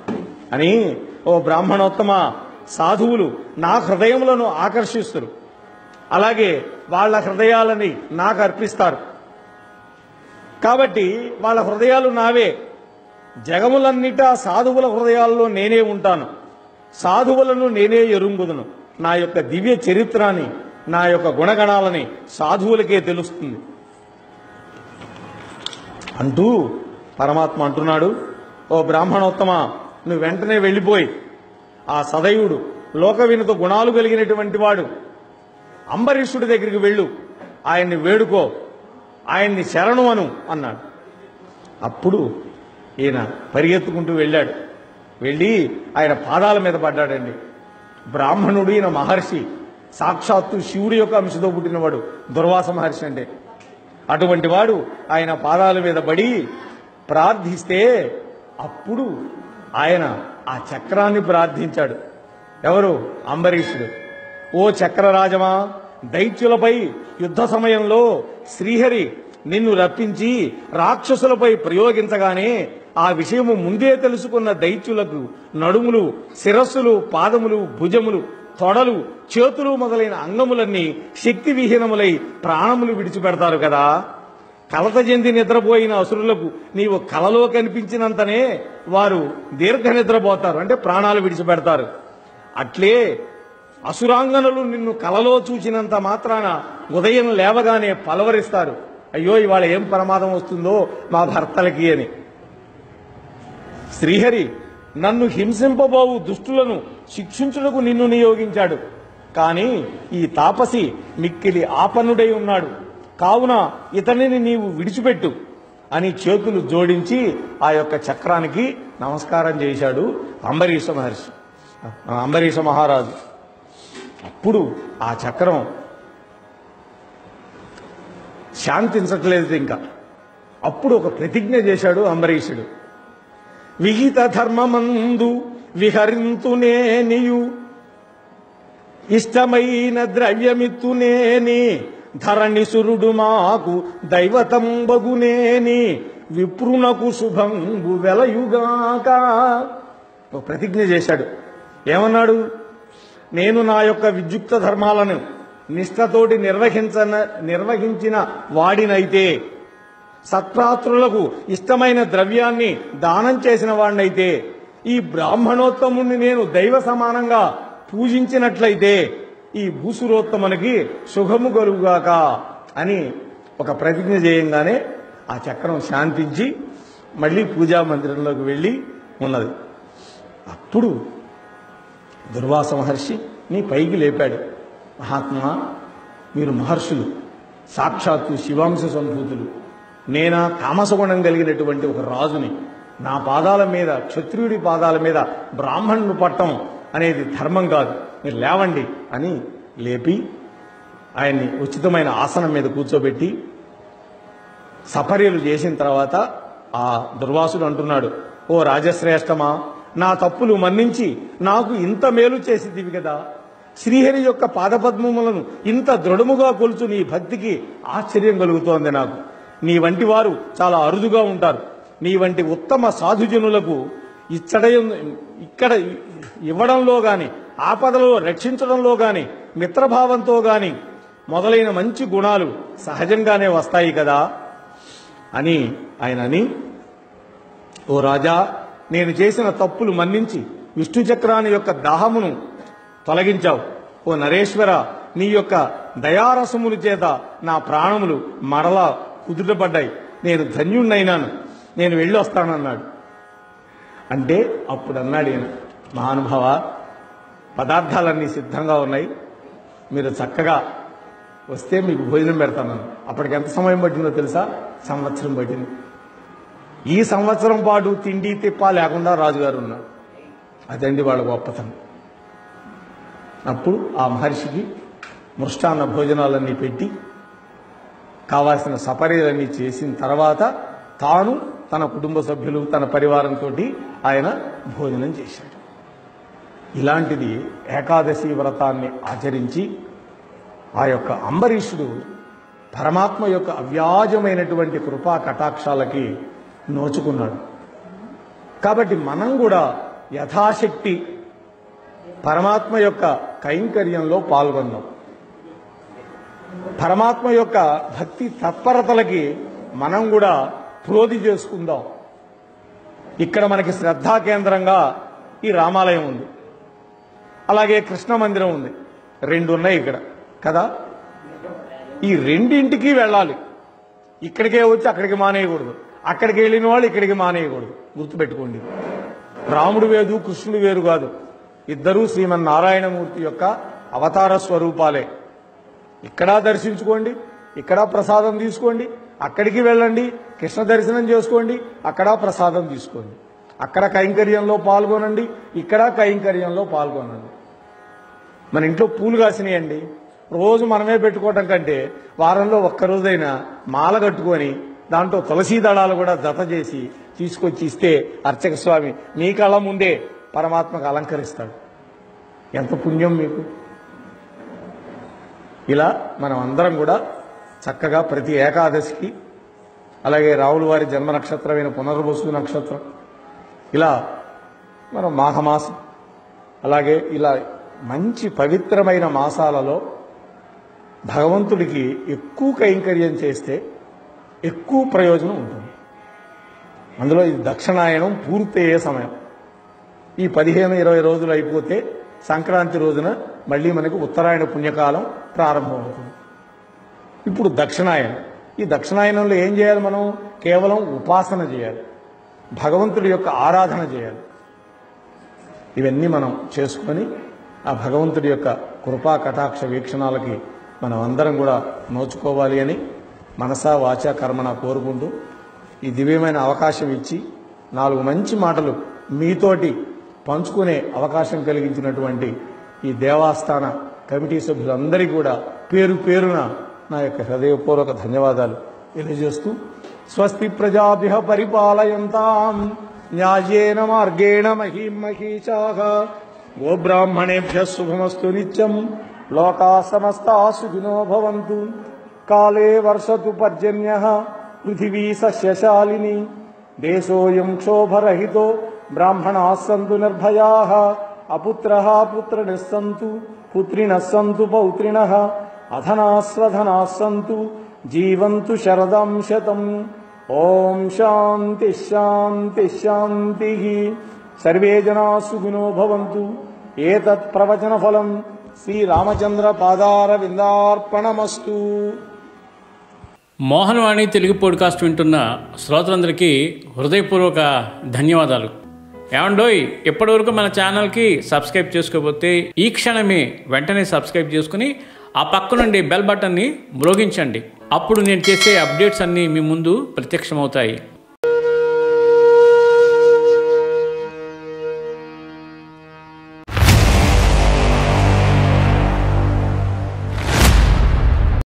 అని ఓ బ్రాహ్మణోత్తమ, సాధువులు నా హృదయములను ఆకర్షిస్తారు, అలాగే వాళ్ళ హృదయాలని నాకు అర్పిస్తారు. కాబట్టి వాళ్ళ హృదయాలు నావే. జగములన్నిటా సాధువుల హృదయాల్లో నేనే ఉంటాను. సాధువులను నేనే ఎరుంగుదును. నా యొక్క దివ్య చరిత్రని, నా యొక్క గుణగణాలని సాధువులకే తెలుస్తుంది. అంటూ పరమాత్మ అంటున్నాడు, ఓ బ్రాహ్మణోత్తమ, నువ్వు వెంటనే వెళ్ళిపోయి ఆ సదయుడు లోక వినుత గుణాలు కలిగినటువంటి వాడు అంబరీషుడి దగ్గరికి వెళ్ళు, ఆయన్ని వేడుకో, ఆయన్ని శరణు అను అన్నాడు. అప్పుడు ఈయన పరిగెత్తుకుంటూ వెళ్ళాడు. వెళ్ళి ఆయన పాదాల మీద పడ్డాడండి. బ్రాహ్మణుడు, ఈయన మహర్షి, సాక్షాత్తు శివుడి యొక్క అంశతో పుట్టినవాడు దుర్వాస మహర్షి అంటే. అటువంటి వాడు ఆయన పాదాల మీద పడి ప్రార్థిస్తే అప్పుడు ఆయన ఆ చక్రాన్ని ప్రార్థించాడు. ఎవరు? అంబరీషుడు. ఓ చక్రరాజమా, దైత్యులపై యుద్ధ సమయంలో శ్రీహరి నిన్ను రప్పించి రాక్షసులపై ప్రయోగించగానే ఆ విషయము ముందే తెలుసుకున్న దైత్యులకు నడుములు, శిరస్సులు, పాదములు, భుజములు, తొడలు, చేతులు మొదలైన అంగములన్నీ శక్తి విహీనములై ప్రాణములు విడిచిపెడతారు కదా. కలత చెంది నిద్రపోయిన అసురులకు నీవు కలలో కనిపించినంతనే వారు దీర్ఘ నిద్రపోతారు, అంటే ప్రాణాలు విడిచిపెడతారు. అట్లే అసురాంగనులు నిన్ను కలలో చూచినంత మాత్రాన ఉదయం లేవగానే పలవరిస్తారు, అయ్యో ఇవాళ ఏం ప్రమాదం వస్తుందో మా భర్తలకి అని. శ్రీహరి నన్ను హింసింపబోవు దుష్టులను శిక్షించుటకు నిన్ను నియోగించాడు. కాని ఈ తాపసి మిక్కిలి ఆపన్నుడై ఉన్నాడు, కావున ఇతనిని నీవు విడిచిపెట్టు అని చేతులు జోడించి ఆ యొక్క చక్రానికి నమస్కారం చేశాడు అంబరీష మహారాజు. అప్పుడు ఆ చక్రం శాంతించట్లేదు. ఇంకా అప్పుడు ఒక ప్రతిజ్ఞ చేశాడు అంబరీషుడు. విహిత ధర్మమందు విహరింతునేనియు ఇష్టమైన ద్రవ్యమిత్తునేని ధరణిసురుడు మాకు దైవతంబగునేని విప్రునకు శుభంబు వెలయుగాక. ఒక ప్రతిజ్ఞ చేశాడు. ఏమన్నాడు? నేను నా యొక్క విద్యుక్త ధర్మాలను నిష్ఠతోటి నిర్వహించిన వాడినైతే, సత్పాత్రులకు ఇష్టమైన ద్రవ్యాన్ని దానం చేసిన వాడినైతే, ఈ బ్రాహ్మణోత్తముని నేను దైవ సమానంగా పూజించినట్లయితే ఈ భూసురోత్తమునికి శుభము కలుగుగాక అని ఒక ప్రతిజ్ఞ చేయంగానే ఆ చక్రం శాంతించి మళ్ళీ పూజా మందిరంలోకి వెళ్ళి ఉన్నది. అప్పుడు దుర్వాస మహర్షిని పైకి లేపాడు. మహాత్మా, మీరు మహర్షులు, సాక్షాత్తు శివాంశ సంభూతులు, నేనా తామసగుణం కలిగినటువంటి ఒక రాజుని, నా పాదాల మీద, క్షత్రియుడి పాదాల మీద బ్రాహ్మణుని పట్టం అనేది ధర్మం కాదు, మీరు లేవండి అని లేపి ఆయన్ని ఉచితమైన ఆసనం మీద కూర్చోబెట్టి సపర్యలు చేసిన తర్వాత ఆ దుర్వాసుడు అంటున్నాడు, ఓ రాజశ్రేష్టమా, నా తప్పులు మన్నించి నాకు ఇంత మేలు చేసిదివి కదా. శ్రీహరి యొక్క పాదపద్మములను ఇంత దృఢముగా కొలుచు నీ భక్తికి ఆశ్చర్యం కలుగుతోంది నాకు. నీ వంటి వారు చాలా అరుదుగా ఉంటారు. నీ వంటి ఉత్తమ సాధుజనులకు ఇక్కడ ఇవ్వడంలో గాని, ఆపదలో రక్షించడంలో గాని, మిత్రభావంతో గాని మొదలైన మంచి గుణాలు సహజంగానే వస్తాయి కదా అని ఆయనని, ఓ రాజా, నేను చేసిన తప్పులు మన్నించి విష్ణు చక్రాన్ని యొక్క దాహమును తొలగించావు. ఓ నరేశ్వర, నీ యొక్క దయారసముల చేత నా ప్రాణములు మరలా కుదుటపడ్డాయి, నేను ధన్యుణ్ణైనాను, నేను వెళ్ళి వస్తానన్నాడు. అంటే అప్పుడు అన్నాడు ఈయన, మహానుభావ, పదార్థాలన్నీ సిద్ధంగా ఉన్నాయి, మీరు చక్కగా వస్తే మీకు భోజనం పెడతానన్నాను. అప్పటికి ఎంత సమయం పట్టిందో తెలుసా? సంవత్సరం పట్టింది. ఈ సంవత్సరం పాటు తిండి తిప్ప లేకుండా రాజుగారు ఉన్నాడు. అదండి వాళ్ళ గొప్పతనం. అప్పుడు ఆ మహర్షికి మృష్టాన్న భోజనాలన్నీ పెట్టి కావాల్సిన సపర్యలన్నీ చేసిన తర్వాత తాను, తన కుటుంబ సభ్యులు, తన పరివారంతో ఆయన భోజనం చేశాడు. ఇలాంటిది ఏకాదశి వ్రతాన్ని ఆచరించి ఆ యొక్క అంబరీషుడు పరమాత్మ యొక్క అవ్యాజమైనటువంటి కృపా కటాక్షాలకి నోచుకున్నాడు. కాబట్టి మనం కూడా యథాశక్తి పరమాత్మ యొక్క కైంకర్యంలో పాల్గొన్నాం. పరమాత్మ యొక్క భక్తి తత్పరతలకి మనం కూడా ప్రోధి చేసుకుందాం. ఇక్కడ మనకి శ్రద్ధా కేంద్రంగా ఈ రామాలయం ఉంది, అలాగే కృష్ణ మందిరం ఉంది, 2 ఉన్నాయి ఇక్కడ కదా. ఈ రెండింటికి వెళ్ళాలి, ఇక్కడికే వచ్చి అక్కడికి మానేయకూడదు. అక్కడికి వెళ్ళిన వాళ్ళు ఇక్కడికి మానేయకూడదు. గుర్తుపెట్టుకోండి. రాముడు వేరు, కృష్ణుడు వేరు కాదు. ఇద్దరూ శ్రీమన్నారాయణమూర్తి యొక్క అవతార స్వరూపాలే. ఇక్కడా దర్శించుకోండి, ఇక్కడా ప్రసాదం తీసుకోండి, అక్కడికి వెళ్ళండి, కృష్ణ దర్శనం చేసుకోండి, అక్కడా ప్రసాదం తీసుకోండి. అక్కడ కైంకర్యంలో పాల్గొనండి, ఇక్కడ కైంకర్యంలో పాల్గొనండి. మన ఇంట్లో పూలు కాసినాయండి, రోజు మనమే పెట్టుకోవటం కంటే వారంలో ఒక్కరోజైనా మాల కట్టుకొని దాంట్లో తులసీ దళాలు కూడా జత చేసి తీసుకొచ్చి ఇస్తే అర్చక స్వామి మీ కళ్ళ ముందే పరమాత్మకు అలంకరిస్తాడు. ఎంత పుణ్యం మీకు. ఇలా మనం అందరం కూడా చక్కగా ప్రతి ఏకాదశికి, అలాగే రావుల వారి జన్మ నక్షత్రమైన పునర్వసు నక్షత్రం, ఇలా మనం మాఘమాసం, అలాగే ఇలా మంచి పవిత్రమైన మాసాలలో భగవంతుడికి ఎక్కువ కైంకర్యం చేస్తే ఎక్కువ ప్రయోజనం ఉంటుంది. అందులో ఇది దక్షిణాయనం పూర్తయ్యే సమయం. ఈ 15-20 రోజులు అయిపోతే సంక్రాంతి రోజున మళ్ళీ మనకు ఉత్తరాయణ పుణ్యకాలం ప్రారంభమవుతుంది. ఇప్పుడు దక్షిణాయనం. ఈ దక్షిణాయనంలో ఏం చేయాలి? మనం కేవలం ఉపాసన చేయాలి, భగవంతుడి యొక్క ఆరాధన చేయాలి. ఇవన్నీ మనం చేసుకొని ఆ భగవంతుడి యొక్క కృపా కటాక్ష వీక్షణాలకి మనం అందరం కూడా నోచుకోవాలి అని మనసా వాచా కర్మణ కోరుకుంటూ ఈ దివ్యమైన అవకాశం ఇచ్చి 4 మంచి మాటలు మీతోటి పంచుకునే అవకాశం కలిగించినటువంటి ఈ దేవస్థాన కమిటీ సభ్యులందరికీ కూడా పేరు పేరున నా యొక్క హృదయపూర్వక ధన్యవాదాలు తెలియజేస్తూ, స్వస్తి ప్రజాభ్యః పరిపాలయంతాం న్యాయేన మార్గేణ మహీం మహీషాః గోబ్రాహ్మణేభ్యః శుభమస్తు నిత్యం లోకా సమస్తా సుఖినో భవంతు. కాలే వర్షతు పర్జన్యః పృథివీ సస్యశాలిని దేశోయం క్షోభరహితో బ్రాహ్మణాः సంతు నిర్భయాः అపుత్రः పుత్రిణः సంతు పుత్రిణः సంతు పౌత్రిణः అధనాः స్వధనాः సంతు జీవంతు శరదం శతం. ఓం శాంతి శాంతి శాంతి. సర్వే జనాః సుఖినో భవంతు. ఏతత్ ప్రవచన ఫలం శ్రీరామచంద్ర పాదారవిందార్పణమస్తు. మోహనవాణి తెలుగు పాడ్కాస్ట్ వింటున్న శ్రోతలందరికీ హృదయపూర్వక ధన్యవాదాలు. ఏమండోయ్, ఇప్పటివరకు మన ఛానల్కి సబ్స్క్రైబ్ చేసుకోకపోతే ఈ క్షణమే వెంటనే సబ్స్క్రైబ్ చేసుకుని ఆ పక్కనుండి బెల్ బటన్ని మ్రోగించండి. అప్పుడు నేను చేసే అప్డేట్స్ అన్నీ మీ ముందు ప్రత్యక్షమవుతాయి.